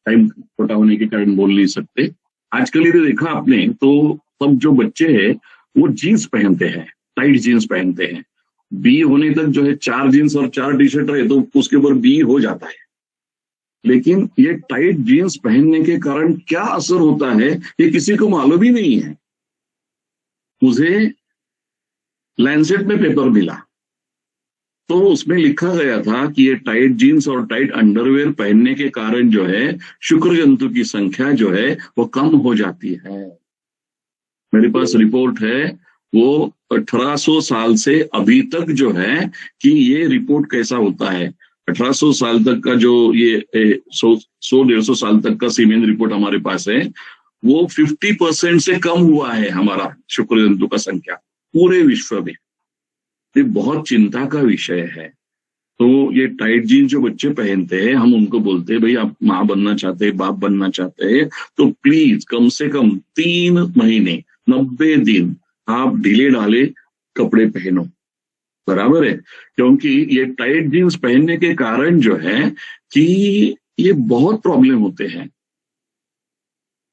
टाइम छोटा होने के कारण बोल नहीं सकते। आजकल ये देखा आपने तो सब जो बच्चे हैं वो जीन्स पहनते हैं, टाइट जीन्स पहनते हैं। बी होने तक जो है 4 जीन्स और 4 टी शर्ट रहे तो उसके ऊपर बी हो जाता है। लेकिन ये टाइट जीन्स पहनने के कारण क्या असर होता है ये किसी को मालूम ही नहीं है। मुझे लैंसेट में पेपर मिला तो उसमें लिखा गया था कि ये टाइट जीन्स और टाइट अंडरवेयर पहनने के कारण जो है शुक्र जंतु की संख्या जो है वो कम हो जाती है। मेरे पास रिपोर्ट है, वो 1800 साल से अभी तक जो है कि ये रिपोर्ट कैसा होता है। 1800 साल तक का जो ये 100-150 साल तक का सीमेन रिपोर्ट हमारे पास है, वो 50% से कम हुआ है हमारा शुक्र जंतु का संख्या पूरे विश्व में। ये बहुत चिंता का विषय है। तो ये टाइट जीन्स जो बच्चे पहनते हैं, हम उनको बोलते हैं भाई आप माँ बनना चाहते हैं, बाप बनना चाहते हैं तो प्लीज कम से कम 3 महीने 90 दिन आप ढीले ढाले कपड़े पहनो, बराबर है। क्योंकि ये टाइट जीन्स पहनने के कारण जो है कि ये बहुत प्रॉब्लम होते हैं,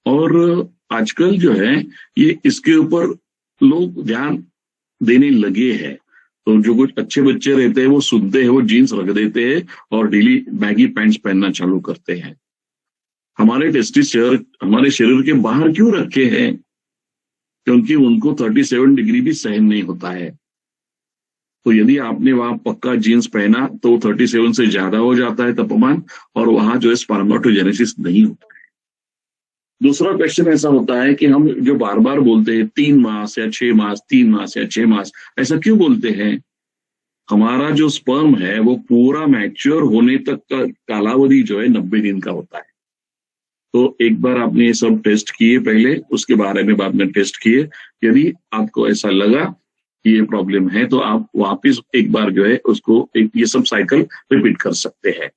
और आजकल जो है ये इसके ऊपर लोग ध्यान देने लगे हैं। तो जो कुछ अच्छे बच्चे रहते हैं वो सुनते हैं, वो जीन्स रख देते हैं और डेली बैगी पैंट्स पहनना चालू करते हैं। हमारे टेस्टिस हमारे शरीर के बाहर क्यों रखे हैं? क्योंकि उनको 37 डिग्री भी सहन नहीं होता है। तो यदि आपने वहां पक्का जीन्स पहना तो 37 से ज्यादा हो जाता है तापमान, और वहां जो है स्पर्मेटोजेनेसिस नहीं होता है। दूसरा क्वेश्चन ऐसा होता है कि हम जो बार बार बोलते हैं 3 मास या 6 मास, 3 मास या 6 मास, ऐसा क्यों बोलते हैं? हमारा जो स्पर्म है वो पूरा मैच्योर होने तक का कालावधि जो है 90 दिन का होता है। तो एक बार आपने ये सब टेस्ट किए पहले, उसके बारे में बाद में टेस्ट किए। यदि आपको ऐसा लगा कि ये प्रॉब्लम है तो आप वापस एक बार जो है उसको ये सब साइकिल रिपीट कर सकते हैं।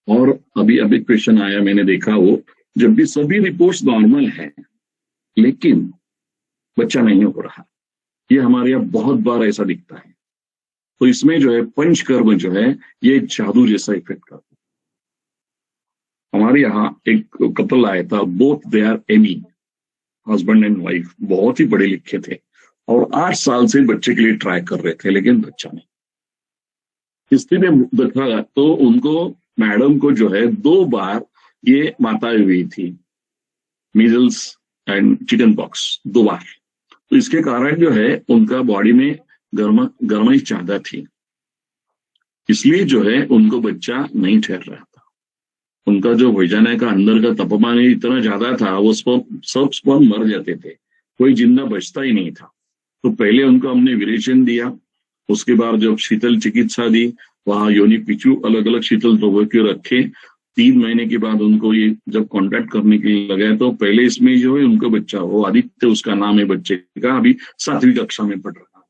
और अभी अभी क्वेश्चन आया, मैंने देखा वो, जब भी सभी रिपोर्ट्स नॉर्मल है लेकिन बच्चा नहीं हो रहा, ये हमारे यहाँ बहुत बार ऐसा दिखता है। तो इसमें जो है पंचकर्म जो है ये जादू जैसा इफेक्ट करता है। हमारे यहाँ एक कपल आया था, बोथ दे आर एमी, हस्बैंड एंड वाइफ, बहुत ही पढ़े लिखे थे और 8 साल से बच्चे के लिए ट्राई कर रहे थे लेकिन बच्चा नहीं। हिस्ट्री में देखा तो उनको, मैडम को जो है 2 बार ये माताएं हुई थी, मीजल्स एंड चिकन पॉक्स 2 बार। तो इसके कारण जो है उनका बॉडी में गर्माई ज्यादा थी, इसलिए जो है उनको बच्चा नहीं ठहर रहा था। उनका जो वजाना का अंदर का तापमान इतना ज्यादा था, वो सब स्पर्म मर जाते थे, कोई जिंदा बचता ही नहीं था। तो पहले उनको हमने विरेचन दिया, उसके बाद जब शीतल चिकित्सा दी, वहां योनि पिचू अलग अलग शीतल द्रव्य के रखे। 3 महीने के बाद उनको ये जब कांटेक्ट करने के लिए लगाया तो पहले इसमें जो है उनको बच्चा हो, आदित्य उसका नाम है बच्चे का, अभी 7वीं कक्षा में पढ़ रहा है।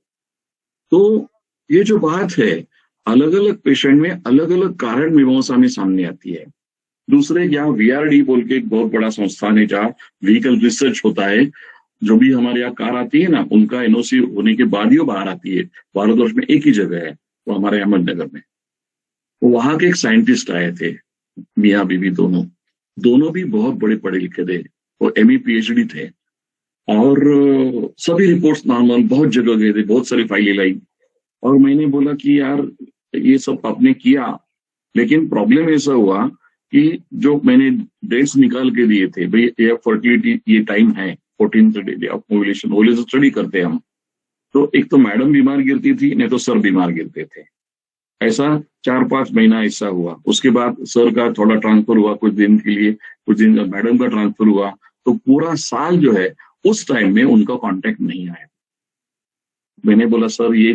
तो ये जो बात है, अलग अलग पेशेंट में अलग अलग कारण मीमांसा में सामने आती है। दूसरे यहाँ VRD बोल के एक बहुत बड़ा संस्थान है जहाँ व्हीकल रिसर्च होता है। जो भी हमारे यहाँ कार आती है ना, उनका NOC होने के बाद ही वो बाहर आती है। भारतवर्ष में एक ही जगह है, वो हमारे अहमदनगर में। तो वहां के एक साइंटिस्ट आए थे, मियाँ बीवी दोनों भी बहुत बड़े पढ़े लिखे थे, वो ME PhD थे और सभी रिपोर्ट्स नॉर्मल, बहुत जगह गए थे, बहुत सारी फाइलें लाई। और मैंने बोला कि यार ये सब आपने किया, लेकिन प्रॉब्लम ऐसा हुआ कि जो मैंने डेट्स निकाल के दिए थे, भाई ये फर्टिलिटी ये टाइम है 14th day of ovulation, ovulation study करते हैं हम। तो एक तो मैडम बीमार गिरती थी, नहीं तो सर बीमार गिरते थे। ऐसा 4-5 महीना ऐसा हुआ। उसके बाद सर का थोड़ा ट्रांसफर हुआ कुछ दिन के लिए, कुछ दिन का मैडम का ट्रांसफर हुआ। तो पूरा साल जो है उस टाइम में उनका कांटेक्ट नहीं आया। मैंने बोला सर ये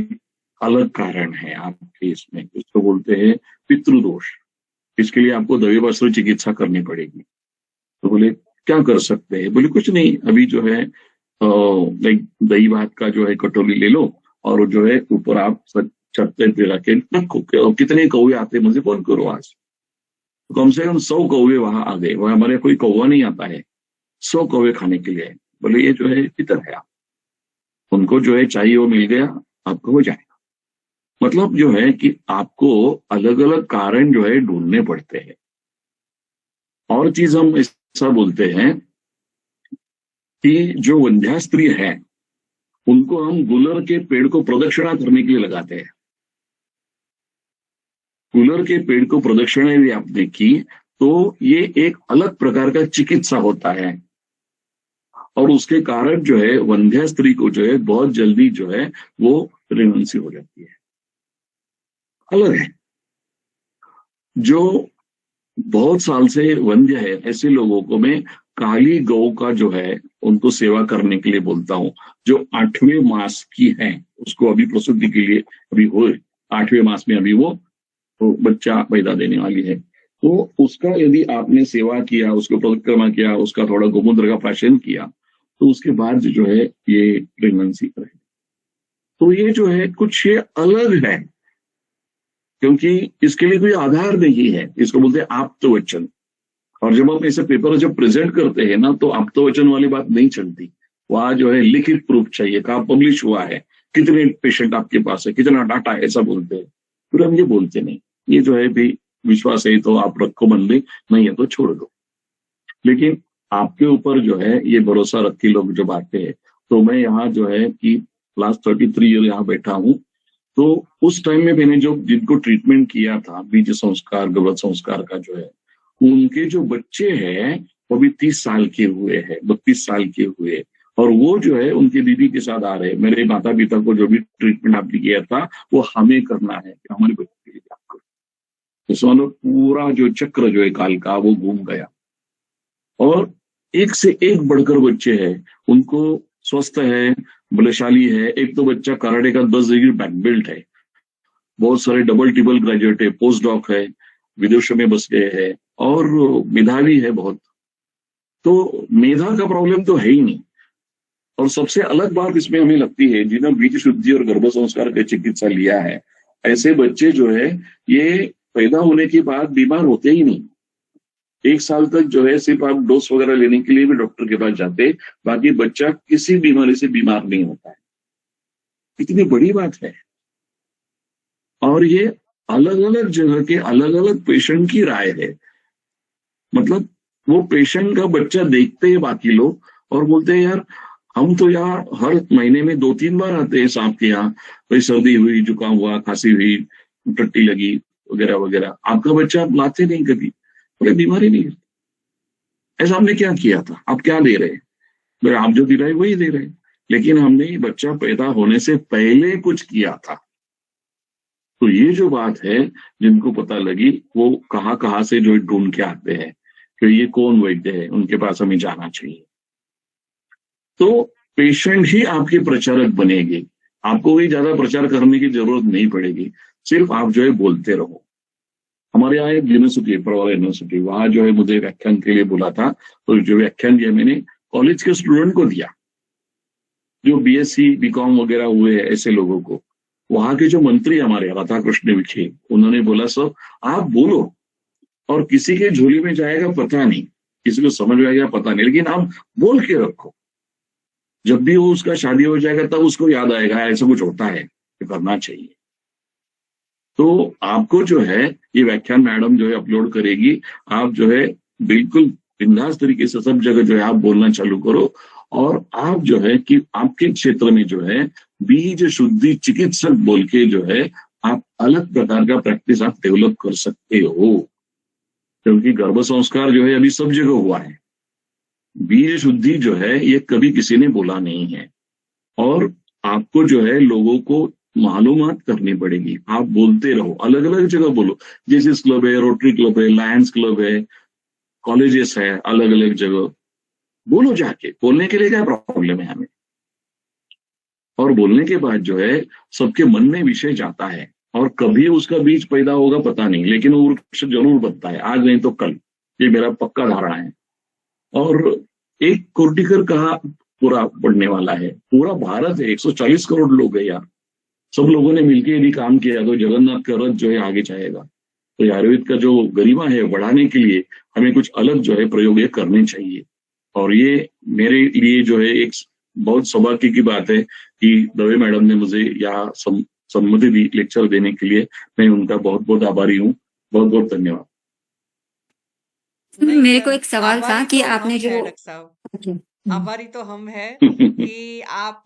अलग कारण है आपके इसमें, इसको बोलते हैं पितृदोष, इसके लिए आपको दवेवास्त्र चिकित्सा करनी पड़ेगी। तो बोले क्या कर सकते हैं? बोले कुछ नहीं, अभी जो है लाइक दही भात का जो है कटोरी ले लो और जो है ऊपर आप छत पे रखे रखो। कितने कौवे आते मुझे फोन करो आज। तो कम से कम 100 कौवे वहां आ गए। वहां हमारे कोई कौवा नहीं आता है, 100 कौवे खाने के लिए। बोले ये जो है पितर है, उनको जो है चाहिए वो मिल गया, आपको हो जाएगा। मतलब जो है कि आपको अलग अलग कारण जो है ढूंढने पड़ते हैं। और चीज हम ऐसा बोलते हैं कि जो वंध्या स्त्री है उनको हम गुलर के पेड़ को प्रदक्षिणा करने के लिए लगाते हैं। गुलर के पेड़ को प्रदक्षिणा यदि आपने की तो ये एक अलग प्रकार का चिकित्सा होता है और उसके कारण जो है वंध्या स्त्री को जो है बहुत जल्दी जो है वो प्रेगनेंसी हो जाती है। अलग है। जो बहुत साल से वंध्य है ऐसे लोगों को मैं काली गौ का जो है उनको सेवा करने के लिए बोलता हूँ। जो 8वें मास की है, उसको अभी प्रसूति के लिए अभी हो 8वें मास में अभी वो तो बच्चा पैदा देने वाली है। तो उसका यदि आपने सेवा किया, उसको परिक्रमा किया, उसका थोड़ा गोमूत्र का प्राशन किया तो उसके बाद जो है ये प्रेगनेंसी रहे। तो ये जो है कुछ ये अलग है क्योंकि इसके लिए कोई आधार नहीं है। इसको बोलते हैं आप्तवचन। और जब हम ऐसे पेपर जब प्रेजेंट करते हैं ना तो आप्तवचन वाली बात नहीं चलती। वहां जो है लिखित प्रूफ चाहिए, कहाँ पब्लिश हुआ है, कितने पेशेंट आपके पास है, कितना डाटा है, ऐसा बोलते हैं। फिर हम ये बोलते नहीं, ये जो है भी विश्वास है तो आप रखो बंदे, नहीं है तो छोड़ दो। लेकिन आपके ऊपर जो है ये भरोसा रख के लोग जब आते हैं, तो मैं यहाँ जो है कि लास्ट 33 ईयर यहाँ बैठा हूँ। तो उस टाइम में मैंने जो जिनको ट्रीटमेंट किया था बीज संस्कार गर्भ संस्कार का जो है, उनके जो बच्चे हैं वो भी 30 साल के हुए हैं, 32 साल के हुए, और वो जो है उनके दीदी के साथ आ रहे हैं। मेरे माता पिता को जो भी ट्रीटमेंट आपने किया था वो हमें करना है, कि हमारे बच्चे के लिए आप करो। तो मतलब पूरा जो चक्र जो है काल का वो घूम गया और एक से एक बढ़कर बच्चे हैं। उनको स्वस्थ है, बलशाली है। एक तो बच्चा कराटे का 10 डिग्री ब्लैक बेल्ट है, बहुत सारे डबल टिबल ग्रेजुएट है, पोस्ट डॉक है, विदेशों में बस गए हैं और मेधावी है बहुत। तो मेधा का प्रॉब्लम तो है ही नहीं। और सबसे अलग बात इसमें हमें लगती है, जिन्होंने बीज शुद्धि और गर्भ संस्कार की चिकित्सा लिया है, ऐसे बच्चे जो है ये पैदा होने के बाद बीमार होते ही नहीं। 1 साल तक जो है सिर्फ आप डोज वगैरह लेने के लिए भी डॉक्टर के पास जाते, बाकी बच्चा किसी बीमारी से बीमार नहीं होता है। इतनी बड़ी बात है। और ये अलग अलग जगह के अलग अलग पेशेंट की राय है। मतलब वो पेशेंट का बच्चा देखते हैं बाकी लोग और बोलते हैं यार हम तो यहाँ हर महीने में 2-3 बार आते हैं सांप के यहाँ, कोई सर्दी हुई, जुकाम हुआ, खांसी हुई, टट्टी लगी वगैरह वगैरह, आपका बच्चा आप लाते नहीं कभी, बोले बीमारी नहीं है। ऐसा हमने क्या किया था, आप क्या दे रहे हैं? बोले आप जो दे रहे वही दे रहे, लेकिन हमने बच्चा पैदा होने से पहले कुछ किया था। तो ये जो बात है, जिनको पता लगी वो कहाँ से जो ढूंढ के आते हैं कि ये कौन वैद्य है, उनके पास हमें जाना चाहिए। तो पेशेंट ही आपके प्रचारक बनेगी, आपको कोई ज्यादा प्रचार करने की जरूरत नहीं पड़ेगी, सिर्फ आप जो है बोलते रहो। हमारे यहाँ एक यूनिवर्सिटी, परवाला यूनिवर्सिटी, वहां जो है मुझे व्याख्यान के लिए बोला था, तो जो व्याख्यान दिया मैंने कॉलेज के स्टूडेंट को दिया, जो बीएससी बीकॉम वगैरह हुए हैं ऐसे लोगों को। वहां के जो मंत्री हमारे राधा कृष्ण विखे, उन्होंने बोला सर आप बोलो, और किसी के झोली में जाएगा पता नहीं, किसी को समझ में आएगा पता नहीं, लेकिन आप बोल के रखो। जब भी वो उसका शादी हो जाएगा तब उसको याद आएगा ऐसा कुछ होता है, कि करना चाहिए। तो आपको जो है ये व्याख्यान मैडम जो है अपलोड करेगी, आप जो है बिल्कुल बिंदास तरीके से सब जगह जो है आप बोलना चालू करो। और आप जो है कि आपके क्षेत्र में जो है बीज शुद्धि चिकित्सक बोल के जो है आप अलग प्रकार का प्रैक्टिस आप डेवलप कर सकते हो, क्योंकि गर्भ संस्कार जो है अभी सब जगह हुआ है, बीज शुद्धि जो है ये कभी किसी ने बोला नहीं है। और आपको जो है लोगों को मालूमात करनी पड़ेगी, आप बोलते रहो, अलग अलग जगह बोलो, जीसस क्लब है, रोटरी क्लब है, लायंस क्लब है, कॉलेजेस है, अलग अलग जगह बोलो जाके। बोलने के लिए क्या प्रॉब्लम है हमें? और बोलने के बाद जो है सबके मन में विषय जाता है, और कभी उसका बीज पैदा होगा पता नहीं, लेकिन वो वृक्ष जरूर बनता है, आज नहीं तो कल, ये मेरा पक्का धारणा है। और एक कोटिकर कहा पूरा पढ़ने वाला है, पूरा भारत है, 140 करोड़ लोग है यार, सब लोगों ने मिलकर यदि काम किया तो जगन्नाथ का रथ जो है आगे जाएगा। तो आयुर्वेद का जो गरिमा है बढ़ाने के लिए हमें कुछ अलग जो है प्रयोग करने चाहिए। और ये मेरे लिए जो है एक बहुत सौभाग्य की बात है कि दवे मैडम ने मुझे यहाँ सम्मति दी लेक्चर देने के लिए, मैं उनका बहुत बहुत आभारी हूँ। बहुत बहुत धन्यवाद। मेरे को एक सवाल था कि आपने जो आभारी तो हम है कि आप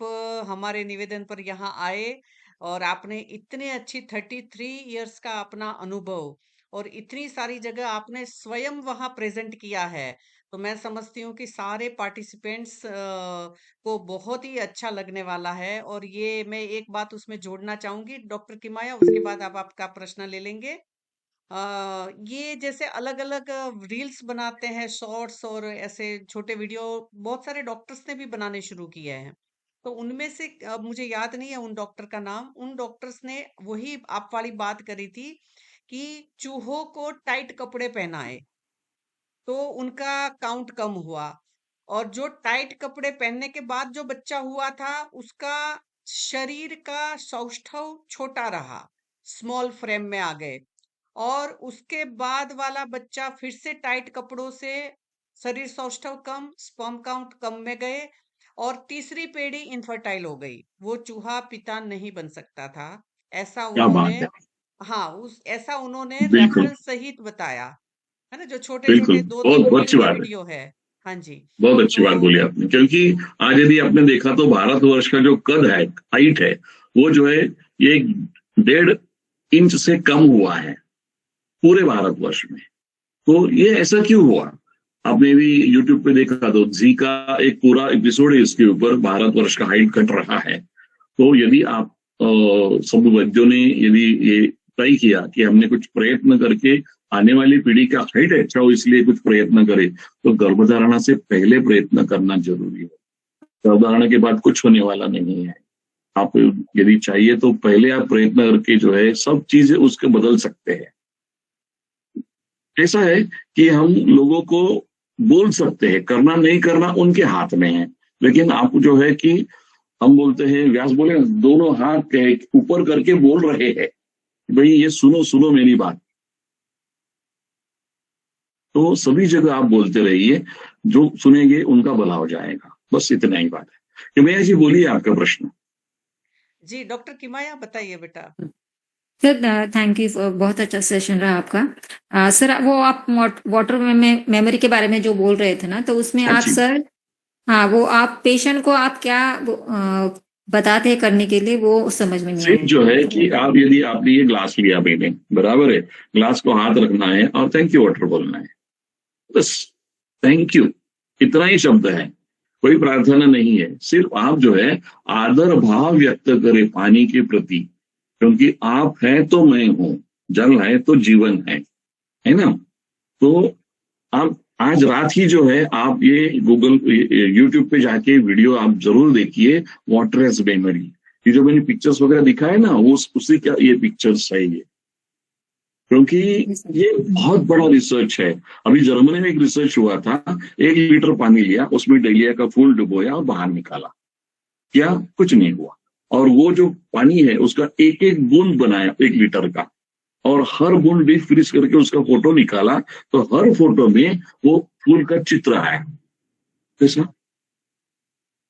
हमारे निवेदन पर यहाँ आए और आपने इतने अच्छी 33 इयर्स का अपना अनुभव और इतनी सारी जगह आपने स्वयं वहां प्रेजेंट किया है। तो मैं समझती हूँ कि सारे पार्टिसिपेंट्स को बहुत ही अच्छा लगने वाला है। और ये मैं एक बात उसमें जोड़ना चाहूंगी डॉक्टर किमाया, उसके बाद आप आपका प्रश्न ले लेंगे। ये जैसे अलग अलग रील्स बनाते हैं, शॉर्ट्स और ऐसे छोटे वीडियो बहुत सारे डॉक्टर्स ने भी बनाने शुरू किए हैं। तो उनमें से अब मुझे याद नहीं है उन डॉक्टर का नाम, उन डॉक्टर्स ने वही आप वाली बात करी थी कि चूहों को टाइट कपड़े पहनाए तो उनका काउंट कम हुआ, और जो टाइट कपड़े पहनने के बाद जो बच्चा हुआ था उसका शरीर का सौष्ठव छोटा रहा, स्मॉल फ्रेम में आ गए। और उसके बाद वाला बच्चा फिर से टाइट कपड़ों से शरीर सौष्ठव कम, स्पर्म काउंट कम में गए, और तीसरी पीढ़ी इनफर्टाइल हो गई, वो चूहा पिता नहीं बन सकता था। ऐसा क्या बात उन्होंने, है, हाँ ऐसा उन्होंने बिल्कुल रेफरेंस सहित बताया है ना, जो छोटे बिल्कुल, छोटे 2-3 बहुत मिनट अच्छी के बात है, वीडियो है। हाँ जी। बहुत अच्छी बात तो बोली आपने। क्योंकि आज यदि आपने देखा तो भारतवर्ष का जो कद है, हाइट है, वो जो है ये 1.5 इंच से कम हुआ है पूरे भारतवर्ष में। तो ये ऐसा क्यों हुआ? आपने भी यूट्यूब पे देखा तो जी का एक पूरा एपिसोड है इसके ऊपर, भारतवर्ष का हाइट घट रहा है। तो यदि आप सब वैद्यों ने यदि ये तय किया कि हमने कुछ प्रयत्न करके आने वाली पीढ़ी का हाइट अच्छा हो, इसलिए कुछ प्रयत्न करे, तो गर्भधारणा से पहले प्रयत्न करना जरूरी है। गर्भधारणा के बाद कुछ होने वाला नहीं है। आप यदि चाहिए तो पहले आप प्रयत्न करके जो है सब चीजें उसके बदल सकते हैं। ऐसा है कि हम लोगों को बोल सकते हैं, करना नहीं करना उनके हाथ में है, लेकिन आप जो है कि हम बोलते हैं, व्यास बोले दोनों हाथ ऊपर करके बोल रहे हैं, भाई ये सुनो सुनो मेरी बात। तो सभी जगह आप बोलते रहिए, जो सुनेंगे उनका भला हो जाएगा, बस इतना ही बात है। कि मैं ऐसी बोलिए आपका प्रश्न। जी डॉक्टर किमाया बताइए बेटा। सर थैंक यू, बहुत अच्छा सेशन रहा आपका। सर वो आप वाटर मेमोरी के बारे में जो बोल रहे थे ना, तो उसमें आप अच्छी सर, हाँ वो आप पेशेंट को आप क्या बताते हैं करने के लिए, वो समझ में नहीं सिर्फ आया। जो है कि आप यदि आपने ये ग्लास लिया मैंने, बराबर है, ग्लास को हाथ रखना है और थैंक यू वाटर बोलना है, बस थैंक यू, इतना ही शब्द है, कोई प्रार्थना नहीं है। सिर्फ आप जो है आदर भाव व्यक्त करें पानी के प्रति, क्योंकि आप हैं तो मैं हूं, जल है तो जीवन है ना। तो आप आज रात ही जो है आप ये गूगल यूट्यूब पे जाके वीडियो आप जरूर देखिए, वाटर एज मेमोरी। ये जो मैंने पिक्चर्स वगैरह दिखाए ना, वो उसी का ये पिक्चर्स है ये, क्योंकि ये बहुत बड़ा रिसर्च है। अभी जर्मनी में एक रिसर्च हुआ था, 1 लीटर पानी लिया, उसमें डेलिया का फूल डुबोया और बाहर निकाला, क्या कुछ नहीं हुआ। और वो जो पानी है उसका एक एक बूंद बनाया 1 लीटर का, और हर बूंद डीप फ्रीज करके उसका फोटो निकाला, तो हर फोटो में वो फूल का चित्र है। कैसा?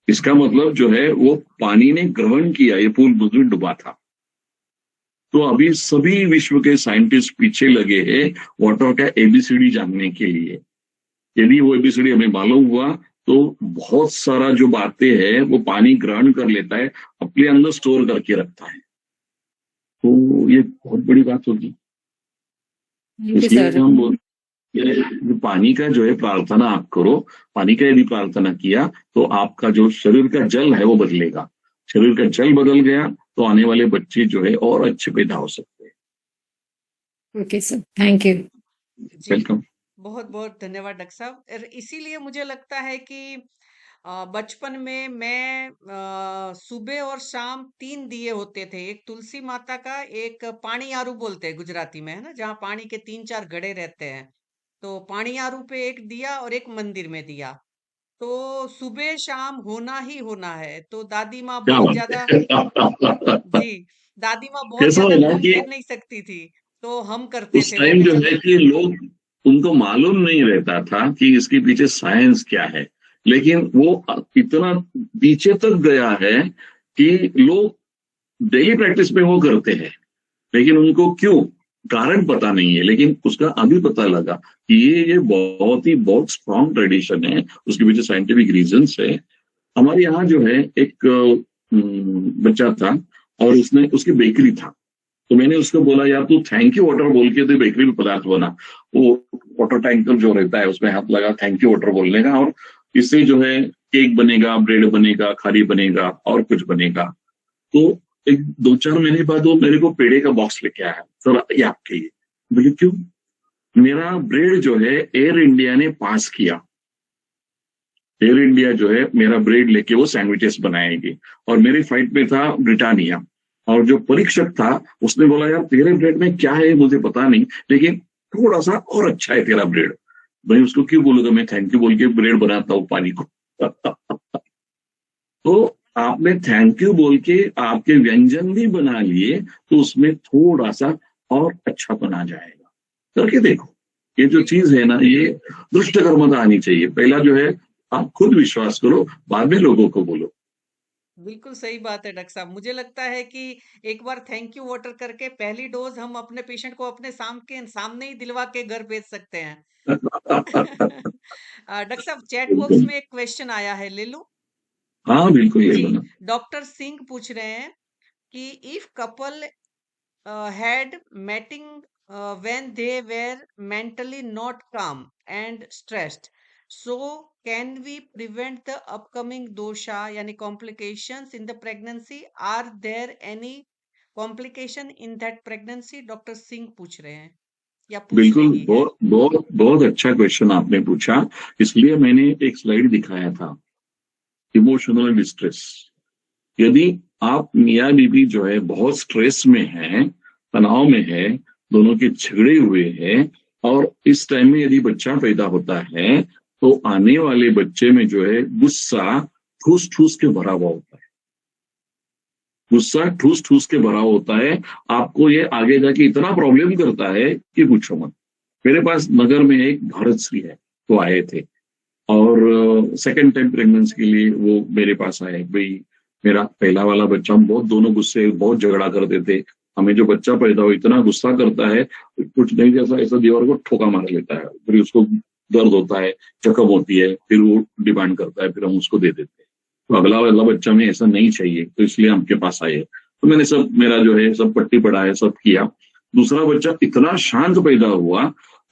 इसका मतलब जो है वो पानी ने ग्रहण किया, ये फूल उसमें डूबा था। तो अभी सभी विश्व के साइंटिस्ट पीछे लगे हैं वाटर का एबीसीडी जानने के लिए। यदि वो एबीसीडी हमें मालूम हुआ तो बहुत सारा जो बातें हैं वो पानी ग्रहण कर लेता है, अपने अंदर स्टोर करके रखता है, तो ये बहुत बड़ी बात होगी। इसलिए हम बोल पानी का जो है प्रार्थना आप करो। पानी का यदि प्रार्थना किया तो आपका जो शरीर का जल है वो बदलेगा। शरीर का जल बदल गया तो आने वाले बच्चे जो है और अच्छे पैदा हो सकते हैं। Okay sir, thank you. Welcome. बहुत बहुत धन्यवाद डॉक्टर साहब। और इसीलिए मुझे लगता है कि बचपन में मैं सुबह और शाम 3 दिए होते थे, एक तुलसी माता का, एक पानी आरू बोलते हैं गुजराती में, है ना, जहाँ पानी के 3-4 घड़े रहते हैं। तो पानी आरू पे एक दिया और एक मंदिर में दिया, तो सुबह शाम होना ही होना है। तो दादी माँ क्या बहुत बात ज्यादा, है। जी, दादी माँ बहुत कैसा ज्यादा है ना दूध कि दे नहीं सकती थी, तो हम करते उस थे वो टाइम भी जो चलो। है कि लोग, उनको मालूम नहीं रहता था कि इसके पीछे साइंस क्या है, लेकिन वो इतना पीछे तक गया है कि लोग डेली प्रैक्टिस में वो करते हैं, लेकिन उनको क्यों कारण पता नहीं है। लेकिन उसका अभी पता लगा कि ये बहुत स्ट्रॉन्ग ट्रेडिशन है, उसके पीछे साइंटिफिक रीजंस है। हमारे यहाँ जो है एक बच्चा था और उसकी बेकरी था, तो मैंने उसको बोला यार तू थैंक यू वाटर बोल के तो बेकरी में पदार्थ बना। वो वाटर टैंकर जो रहता है उसमें हाथ लगा थैंक यू वाटर बोलने का, और इससे जो है केक बनेगा, ब्रेड बनेगा, खारी बनेगा और कुछ बनेगा। तो एक 2-4 महीने बाद वो मेरे को पेड़े का बॉक्स लेके आया, सर ये आपके लिए। बोले क्यों? मेरा ब्रेड जो है एयर इंडिया ने पास किया, एयर इंडिया जो है मेरा ब्रेड लेके वो सैंडविचेस बनाएगी, और मेरी फ्लाइट में था ब्रिटानिया, और जो परीक्षक था उसने बोला यार तेरे ब्रेड में क्या है मुझे पता नहीं, लेकिन थोड़ा सा और अच्छा है तेरा ब्रेड। भाई उसको क्यों बोलूंगा, मैं थैंक यू बोल के ब्रेड बनाता हूँ पानी को। तो आपने थैंक यू बोल के आपके व्यंजन भी बना लिए तो उसमें थोड़ा सा और अच्छा बना जाएगा। करके देखो, ये जो चीज है ना, ये दुष्ट कर्मता आनी चाहिए। पहला जो है आप खुद विश्वास करो, बाद में लोगों को बोलो। बिल्कुल सही बात है डॉक्टर साहब। मुझे लगता है कि एक बार थैंक यू वाटर करके पहली डोज हम अपने पेशेंट को अपने सामने ही दिलवा के घर भेज सकते हैं। डॉक्टर साहब चैट बॉक्स बिल्कुल, में एक क्वेश्चन आया है, ले लूं? हाँ बिल्कुल ये जी, बना। डॉक्टर सिंह पूछ रहे हैं कि if couple had meeting when they were mentally not calm and stressed, so can we prevent the upcoming dosha yani complications in the pregnancy? Are there any complication in that pregnancy? Doctor Singh पूछ रहे हैं या पूछ बिल्कुल, रही है। बहुत बहुत बहुत अच्छा क्वेश्चन आपने पूछा, इसलिए मैंने एक स्लाइड दिखाया था, इमोशनल डिस्ट्रेस। यदि आप मियाँ बीवी जो है बहुत स्ट्रेस में है, तनाव में है, दोनों के झगड़े हुए हैं, और इस टाइम में यदि बच्चा पैदा होता है तो आने वाले बच्चे में जो है गुस्सा ठूस ठूस के भरा हुआ होता है। गुस्सा ठूस ठूस के भरा होता है। आपको ये आगे जाके इतना प्रॉब्लम करता है कि पूछो मत। मेरे पास नगर में एक भारत श्री है, वो आए थे और सेकंड टाइम प्रेगनेंसी के लिए वो मेरे पास आए। भाई मेरा पहला वाला बच्चा, हम बहुत दोनों गुस्से बहुत झगड़ा करते थे, हमें जो बच्चा पैदा हो इतना गुस्सा करता है, कुछ नहीं जैसा ऐसा दीवार को ठोका मार लेता है, फिर उसको दर्द होता है, जख्म होती है, फिर वो डिमांड करता है, फिर हम उसको दे देते हैं। तो अगला वाला बच्चा में ऐसा नहीं चाहिए, तो इसलिए आपके पास आए। तो मैंने सब, मेरा जो है सब पट्टी पढ़ाया, सब किया। दूसरा बच्चा इतना शांत पैदा हुआ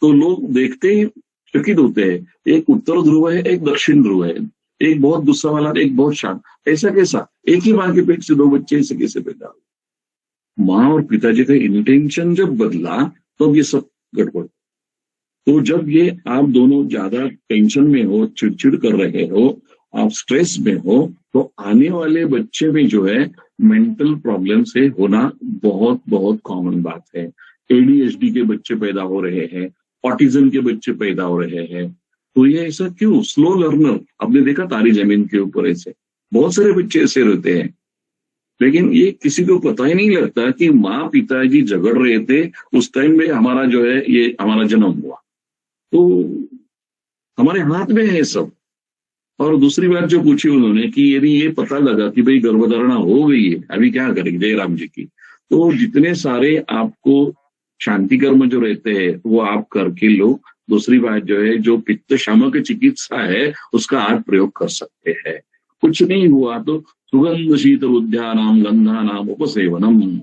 तो लोग देखते ही चकित होते हैं, एक उत्तर ध्रुव है, एक दक्षिण ध्रुव है, एक बहुत गुस्सा वाला, एक बहुत शांत। ऐसा कैसा? एक ही माँ के पेट से दो बच्चे ऐसे कैसे पैदा हुए? माँ और पिताजी का इंटेंशन जब बदला तो ये सब गड़बड़। तो जब ये आप दोनों ज्यादा टेंशन में हो, चिड़चिड़ कर रहे हो, आप स्ट्रेस में हो, तो आने वाले बच्चे में जो है मेंटल प्रॉब्लम से होना बहुत बहुत कॉमन बात है। एडीएचडी के बच्चे पैदा हो रहे हैं, ऑटिज्म के बच्चे पैदा हो रहे हैं। तो ये ऐसा क्यों? स्लो लर्नर, आपने देखा तारी जमीन के ऊपर ऐसे बहुत सारे बच्चे ऐसे रहते हैं, लेकिन ये किसी को पता ही नहीं लगता कि माँ पिताजी झगड़ रहे थे उस टाइम में हमारा जो है ये हमारा जन्म हुआ। तो हमारे हाथ में है सब। और दूसरी बात जो पूछी उन्होंने कि यदि ये पता लगा कि भाई गर्भधारणा हो गई है, अभी क्या करेंगे जयराम जी की, तो जितने सारे आपको शांति कर्म जो रहते हैं वो आप करके लो। दूसरी बात जो है, जो पित्त शामक चिकित्सा है उसका आप प्रयोग कर सकते हैं। कुछ नहीं हुआ तो सुगंध शीतल उद्यानाम गंधानाम उपसेवनम,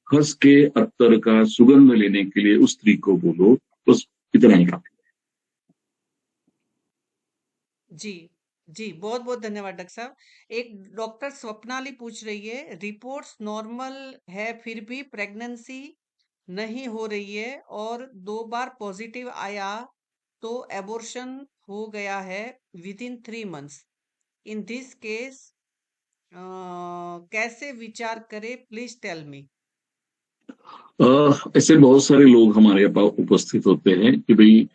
खस के अत्तर का सुगंध लेने के लिए उस स्त्री को बोलो, बस इतना ही काफी। जी जी, बहुत बहुत धन्यवाद डॉक्टर साहब। एक डॉक्टर स्वप्नाली पूछ रही है, रिपोर्ट्स नॉर्मल है फिर भी प्रेगनेंसी नहीं हो रही है और 2 बार पॉजिटिव आया तो एबॉर्शन हो गया है with in 3 months. In this case कैसे विचार करे, प्लीज टेल मी। ऐसे बहुत सारे लोग हमारे पास उपस्थित होते हैं कि भाई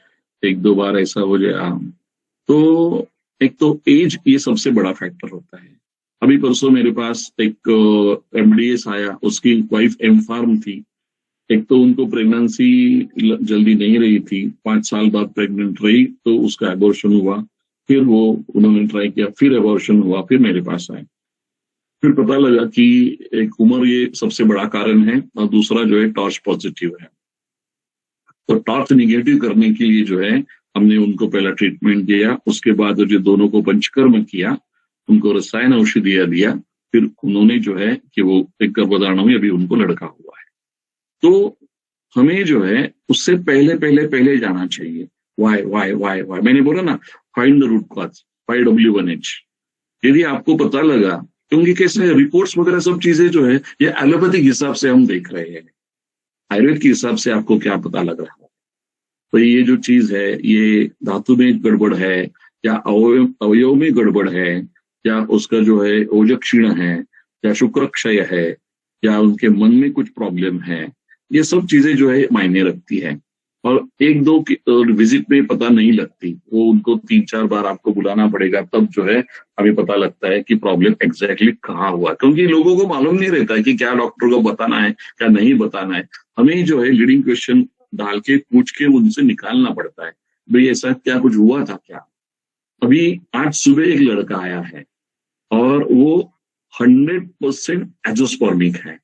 1-2 बार ऐसा हो जाए। तो एक तो एज ये सबसे बड़ा फैक्टर होता है। अभी परसों मेरे पास एक एमडीएस आया, उसकी वाइफ एम-फार्म थी। एक तो उनको प्रेगनेंसी जल्दी नहीं रही थी, 5 साल बाद प्रेग्नेंट रही तो उसका एबॉर्शन हुआ, फिर वो उन्होंने ट्राई किया, फिर एबॉर्शन हुआ, फिर मेरे पास आए। फिर पता लगा कि एक उम्र ये सबसे बड़ा कारण है और दूसरा जो है टॉर्च पॉजिटिव है। तो टॉर्च निगेटिव करने के लिए जो है हमने उनको पहला ट्रीटमेंट दिया, उसके बाद जो दोनों को पंचकर्म किया, उनको रसायन औषधियां दिया, फिर उन्होंने जो है कि वो एक गर्भधारण हुई, अभी उनको लड़का हुआ है। तो हमें जो है उससे पहले जाना चाहिए। वाई वाई वाई वाई, मैंने बोला ना, find the root cause, 5W1H। यदि आपको पता लगा, क्योंकि कैसे रिपोर्ट्स वगैरह सब चीजें जो है ये एलोपैथिक हिसाब से हम देख रहे हैं, आयुर्वेद के हिसाब से आपको क्या पता लग रहा है? तो ये जो चीज है, ये धातु में गड़बड़ है या अवयव में गड़बड़ है, या उसका जो है ओजः क्षीण है, या शुक्र क्षय है, या उनके मन में कुछ प्रॉब्लम है, ये सब चीजें जो है मायने रखती है। और 1-2 विजिट में पता नहीं लगती, वो उनको 3-4 बार आपको बुलाना पड़ेगा, तब जो है हमें पता लगता है कि प्रॉब्लम एग्जैक्टली कहाँ हुआ। क्योंकि लोगों को मालूम नहीं रहता है कि क्या डॉक्टर को बताना है, क्या नहीं बताना है। हमें जो है लीडिंग क्वेश्चन डाल के पूछ के उनसे निकालना पड़ता है, भाई ऐसा क्या कुछ हुआ था क्या। अभी आज सुबह एक लड़का आया है और वो 100% एजोस्पर्मिक है,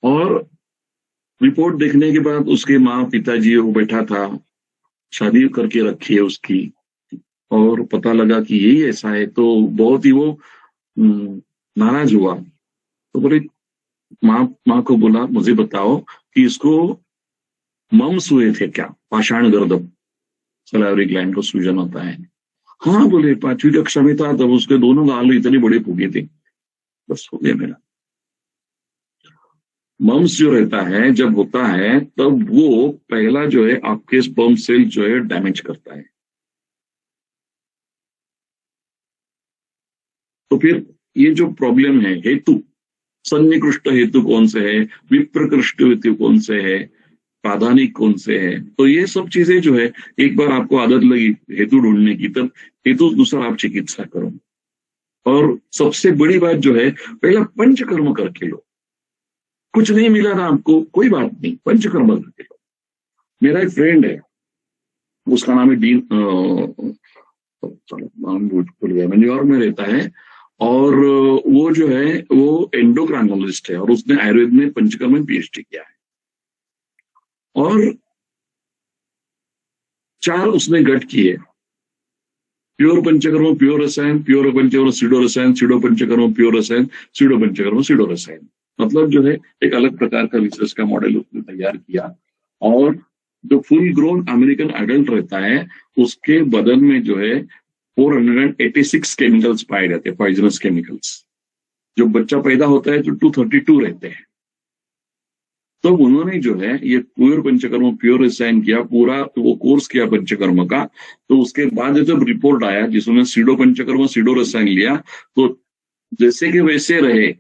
और रिपोर्ट देखने के बाद उसके माँ पिताजी, वो बैठा था, शादी करके रखी है उसकी, और पता लगा कि यही ऐसा है, तो बहुत ही वो नाराज हुआ। तो बोले, माँ को बोला, मुझे बताओ कि इसको मम्स हुए थे क्या, पाषाण गर्दभ, सलाइवरी ग्लैंड को सूजन होता है। हाँ बोले, 5वीं कक्षा में था तब उसके दोनों गाल इतने बड़े फूके थे। बस हो गया मेरा। मम्स जो रहता है, जब होता है तब वो पहला जो है आपके स्पर्म सेल जो है डैमेज करता है। तो फिर ये जो प्रॉब्लम है, हेतु, सन्निकृष्ट हेतु कौन से है, विप्रकृष्ट हेतु कौन से है, प्राधानिक कौन से है, तो ये सब चीजें जो है, एक बार आपको आदत लगी हेतु ढूंढने की, तब हेतु अनुसार आप चिकित्सा करो। और सबसे बड़ी बात जो है, पहला पंचकर्म करके लो। कुछ नहीं मिला ना आपको, कोई बात नहीं, पंचकर्म करके लो। मेरा एक फ्रेंड है, उसका नाम है डीन, नाम भूल गया, मैं न्यूयॉर्क में रहता है, और वो जो है वो एंडोक्राइनोलॉजिस्ट है, और उसने आयुर्वेद में पंचकर्म में पीएचडी किया है, और 4 उसने गट किए, प्योर पंचकर्म, प्योर रसायन, प्योर पंचकर्म, सीडो रसायन, सीडो पंचकर्म, प्योर रसायन, सीडो पंचकर्म, सीडो रसायन। मतलब जो है एक अलग प्रकार का रिसर्च का मॉडल उसने तैयार किया, और जो फुल ग्रोन अमेरिकन एडल्ट रहता है उसके बदन में जो है 486 केमिकल्स पाए जाते हैं, पॉइजनस केमिकल्स। जो बच्चा पैदा होता है तो 232 रहते हैं। तो उन्होंने जो है ये प्योर पंचकर्म, प्योर रसायन किया, पूरा वो कोर्स किया पंचकर्म का। तो उसके बाद जब रिपोर्ट आया जिसमें सीडो पंचकर्म, सीडो रसायन लिया, तो जैसे कि वैसे रहे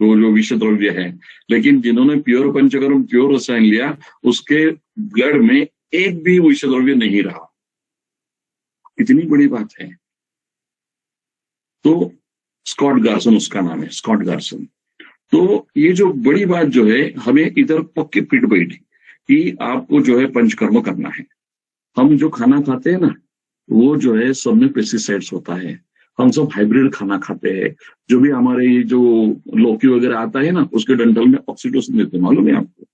तो जो विषय द्रव्य है, लेकिन जिन्होंने प्योर पंचकर्म, प्योर रसायन लिया, उसके ब्लड में एक भी विषय द्रव्य नहीं रहा। इतनी बड़ी बात है। तो स्कॉट गार्सन उसका नाम है, स्कॉट गार्सन। तो ये जो बड़ी बात जो है, हमें इधर पक्की फिट बैठी कि आपको जो है पंचकर्म करना है। हम जो खाना खाते हैं ना, वो जो है सब में पेस्टिसाइड्स होता है। हम सब हाइब्रिड खाना खाते हैं। जो भी हमारे ये जो लौकी वगैरह आता है ना, उसके डंठल में ऑक्सीटोसिन देते हैं, मालूम है आपको?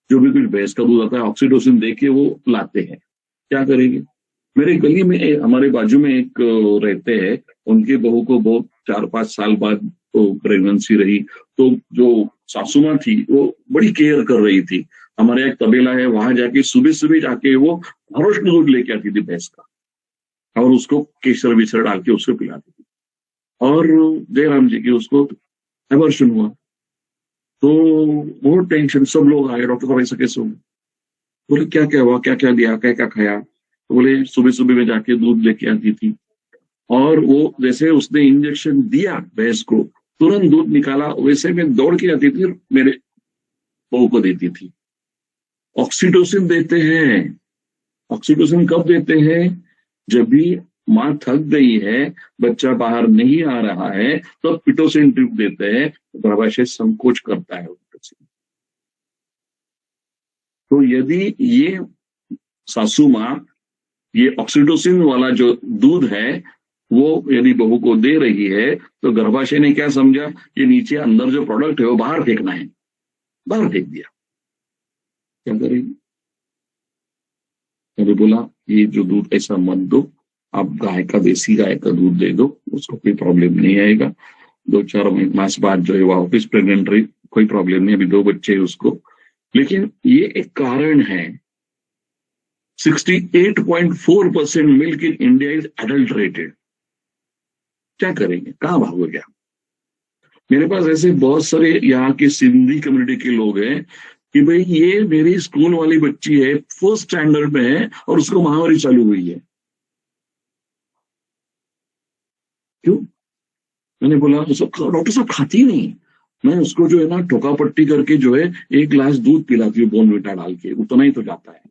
जो भी कुछ भैंस का दूध आता है, ऑक्सीटोसिन दे के वो लाते हैं। क्या करेंगे? मेरे गली में हमारे बाजू में एक रहते हैं, उनकी बहू को बहुत 4-5 साल बाद तो प्रेगनेंसी रही, तो जो सासू माँ थी वो बड़ी केयर कर रही थी। हमारे एक तबेला है, वहां जाके सुबह सुबह जाके वो हरोश दूध लेके आती थी भैंस का, और उसको केसर विसर डाल के उसको पिलाती थी। और जयराम जी की उसको एवर्शन हुआ, तो बहुत टेंशन, सब लोग आए, डॉक्टर साहब ऐसा कैसे हुआ? बोले क्या क्या हुआ, क्या क्या दिया, क्या क्या खाया? तो बोले सुबह सुबह में जाके दूध लेके आती थी, और वो जैसे उसने इंजेक्शन दिया भैंस को, तुरंत दूध निकाला, वैसे में दौड़ के आती थी, मेरे बहू को देती थी। ऑक्सीटोसिन देते हैं। ऑक्सीटोसिन कब देते हैं? जब भी माँ थक गई है, बच्चा बाहर नहीं आ रहा है, तो पिटोसिन ड्रिप देते हैं, गर्भाशय संकोच करता है ऑक्सीटोसिन। तो यदि ये सासू माँ ये ऑक्सीटोसिन वाला जो दूध है वो यदि बहू को दे रही है, तो गर्भाशय ने क्या समझा, ये नीचे अंदर जो प्रोडक्ट है वो बाहर फेंकना है, बाहर फेंक दिया। क्या करेगी? मैंने बोला ये जो दूध ऐसा मत दो, आप गाय का, देसी गाय का दूध दे दो, उसको कोई प्रॉब्लम नहीं आएगा। 2-4 मास बाद जो है वो वापस प्रेग्नेंट रही, कोई प्रॉब्लम नहीं, अभी 2 बच्चे हैं उसको। लेकिन ये एक कारण है। 68.4% milk in India is adulterated. क्या करेंगे? कहाँ भागोगे? मेरे पास ऐसे बहुत सारे यहाँ के सिंधी कम्युनिटी के लोग हैं कि भाई ये मेरी स्कूल वाली बच्ची है, 1st स्टैंडर्ड में है, और उसको महामारी चालू हुई है। क्यों? मैंने बोला डॉक्टर साहब खाती नहीं। मैं उसको जो है ना ठोका पट्टी करके जो है 1 गिलास दूध पिलाती हूँ बोर्नविटा डाल के, उतना ही तो जाता है।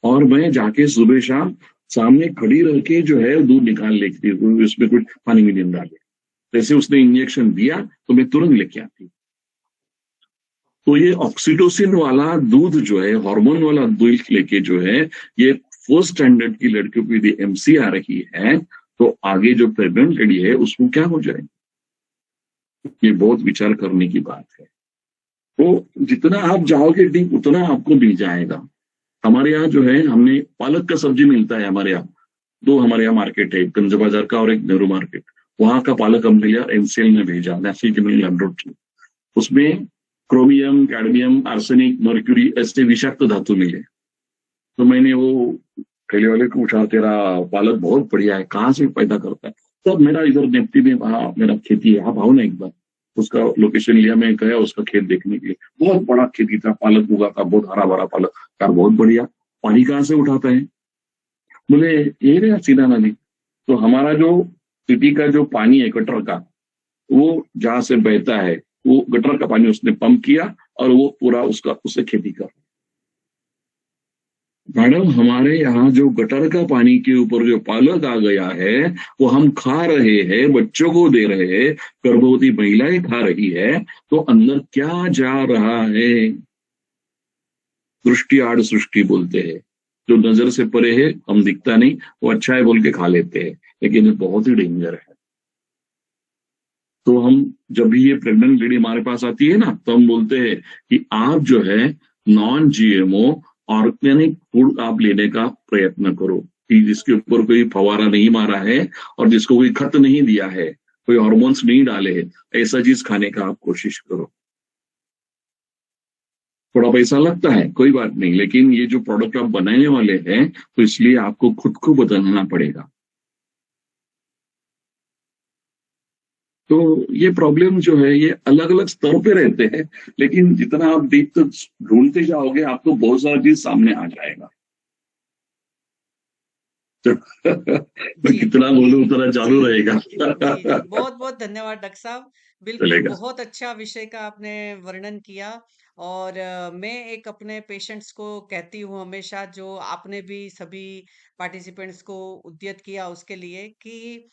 और मैं जाके सुबह शाम सामने खड़ी रह के जो है दूध निकाल लेती हूँ, इसमें कुछ पानी में नहीं डाले। जैसे उसने इंजेक्शन दिया तो मैं तुरंत लेके आती। तो ये ऑक्सीटोसिन वाला दूध जो है, हार्मोन वाला दूध लेके जो है, ये 1st स्टैंडर्ड की लड़कियों को यदि एमसी आ रही है, तो आगे जो प्रेग्नेंट लेडी है उसको क्या हो जाए? ये बहुत विचार करने की बात है। तो जितना आप जाओगे डीप, उतना आपको मिल जाएगा। हमारे यहाँ जो है, हमने पालक का सब्जी मिलता है हमारे यहाँ। 2 हमारे यहाँ मार्केट है, एक गंज बाजार का और एक नेहरू मार्केट। वहां का पालक हमने लिया, एनसीएल में भेजा, नेशनल केमिकल लैबोरेटरी। उसमें क्रोमियम, कैडमियम, आर्सेनिक, मर्क्यूरी ऐसे विषाक्त धातु मिले। तो मैंने वो ठेले वाले को पूछा, तेरा पालक बहुत बढ़िया है, कहाँ से पैदा करता है? तो मेरा इधर नेप्टी में वहाँ मेरा खेती है, आप आओ ना एक बार। उसका लोकेशन लिया, मैं गया उसका खेत देखने के लिए। बहुत बड़ा खेती था, पालक उगा था, बहुत हरा भरा पालक। यार बहुत बढ़िया, पानी कहाँ से उठाता है? बोले ये रहा सीधा नदी। तो हमारा जो सिटी का जो पानी है कटर का, वो जहां से बहता है वो गटर का पानी उसने पंप किया और वो पूरा उससे खेती कर। मैडम हमारे यहाँ जो गटर का पानी के ऊपर जो पालक आ गया है वो हम खा रहे हैं, बच्चों को दे रहे हैं, गर्भवती महिलाएं खा रही है, तो अंदर क्या जा रहा है? दृष्टि आड़ सृष्टि बोलते हैं, जो नजर से परे है, हम दिखता नहीं, वो अच्छा है बोल के खा लेते हैं, लेकिन ये बहुत ही डेंजर है। तो हम जब भी ये प्रेग्नेंट लेडी हमारे पास आती है ना, तो हम बोलते हैं कि आप जो है नॉन जीएमओ ऑर्गेनिक फूड आप लेने का प्रयत्न करो, कि जिसके ऊपर कोई फवारा नहीं मारा है और जिसको कोई खत नहीं दिया है, कोई हार्मोन्स नहीं डाले हैं, ऐसा चीज खाने का आप कोशिश करो। थोड़ा पैसा लगता है, कोई बात नहीं, लेकिन ये जो प्रोडक्ट आप बनाने वाले हैं तो इसलिए आपको खुद को बदलना पड़ेगा। तो ये प्रॉब्लम जो है ये अलग अलग स्तर पे रहते हैं, लेकिन जितना आप डीप तक ढूंढते जाओगे आपको बहुत सारा चीज सामने आ जाएगा। मैं जी कितना बोलूं उतना चालू जी रहेगा। जी बहुत बहुत धन्यवाद डॉक्टर साहब। बिल्कुल चलेगा। बहुत अच्छा विषय का आपने वर्णन किया। और मैं एक अपने पेशेंट्स को कहती हूँ हमेशा, जो आपने भी सभी पार्टिसिपेंट्स को उद्यत किया उसके लिए, कि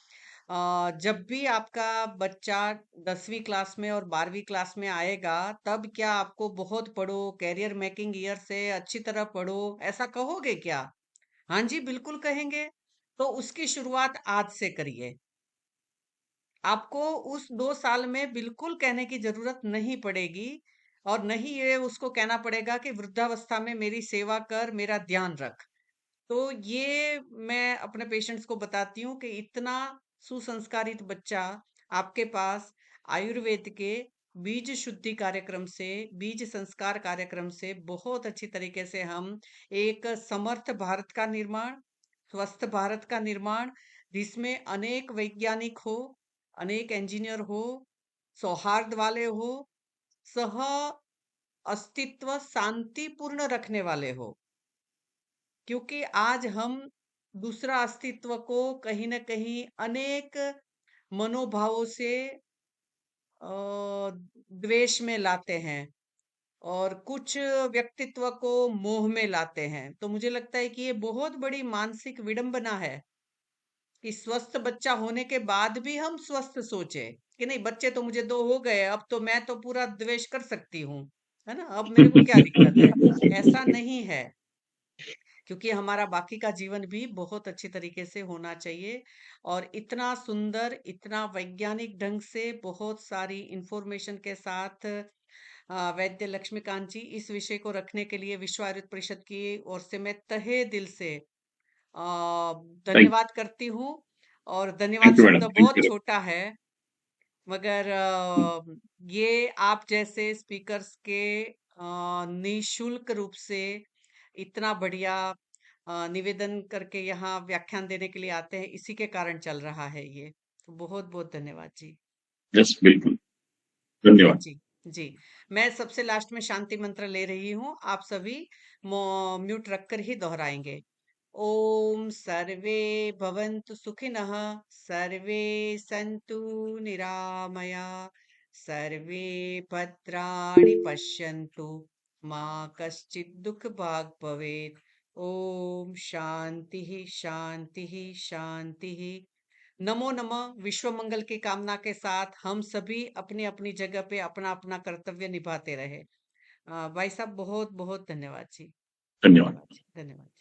जब भी आपका बच्चा 10वीं क्लास में और 12वीं क्लास में आएगा, तब क्या आपको बहुत पढ़ो, कैरियर मेकिंग ईयर से अच्छी तरह पढ़ो, ऐसा कहोगे क्या? हाँ जी, बिल्कुल कहेंगे। तो उसकी शुरुआत आज से करिए। आपको उस 2 साल में बिल्कुल कहने की ज़रूरत नहीं पड़ेगी, और नहीं ये उसको कहना पड़ेगा कि वृद्धावस्था में मेरी सेवा कर, मेरा ध्यान रख। तो ये मैं अपने पेशेंट्स को बताती हूँ कि इतना सुसंस्कारित बच्चा आपके पास आयुर्वेद के बीज शुद्धि कार्यक्रम से, बीज संस्कार कार्यक्रम से बहुत अच्छी तरीके से हम एक समर्थ भारत का निर्माण, स्वस्थ भारत का निर्माण, जिसमें अनेक वैज्ञानिक हो, अनेक इंजीनियर हो, सौहार्द वाले हो, सह अस्तित्व शांतिपूर्ण रखने वाले हो। क्योंकि आज हम दूसरा अस्तित्व को कहीं न कहीं अनेक मनोभावों से द्वेष में लाते हैं, और कुछ व्यक्तित्व को मोह में लाते हैं। तो मुझे लगता है कि ये बहुत बड़ी मानसिक विडंबना है कि स्वस्थ बच्चा होने के बाद भी हम स्वस्थ सोचे कि नहीं, बच्चे तो मुझे 2 हो गए, अब तो मैं तो पूरा द्वेष कर सकती हूँ, है ना? अब मेरे को क्या दिक्कत है? ऐसा नहीं है। क्योंकि हमारा बाकी का जीवन भी बहुत अच्छी तरीके से होना चाहिए। और इतना सुंदर, इतना वैज्ञानिक ढंग से बहुत सारी इंफॉर्मेशन के साथ वैद्य लक्ष्मीकांत जी इस विषय को रखने के लिए विश्व आयुर्वेद परिषद की ओर से मैं तहे दिल से थैंक धन्यवाद करती हूँ। और धन्यवाद थैंक यू शब्द मैडम, थैंक बहुत यू। छोटा है, मगर ये आप जैसे स्पीकर्स के निशुल्क रूप से इतना बढ़िया निवेदन करके यहाँ व्याख्यान देने के लिए आते हैं, इसी के कारण चल रहा है ये। तो बहुत बहुत धन्यवाद जी। यस बिल्कुल, धन्यवाद। जी जी। मैं सबसे लास्ट में शांति मंत्र ले रही हूँ, आप सभी म्यूट रखकर ही दोहराएंगे। ओम सर्वे भवन्तु सुखिनः, सर्वे सन्तु निरामया, सर्वे भद्राणि पश्यन्तु, मा कश्चित् दुःखभाग् भवेत्। ओम शांति शांति शांति। नमो नमः। विश्व मंगल की कामना के साथ हम सभी अपनी अपनी जगह पे अपना अपना कर्तव्य निभाते रहे। भाई साहब बहुत बहुत धन्यवाद जी। धन्यवाद। धन्यवाद जी। धन्यवाद।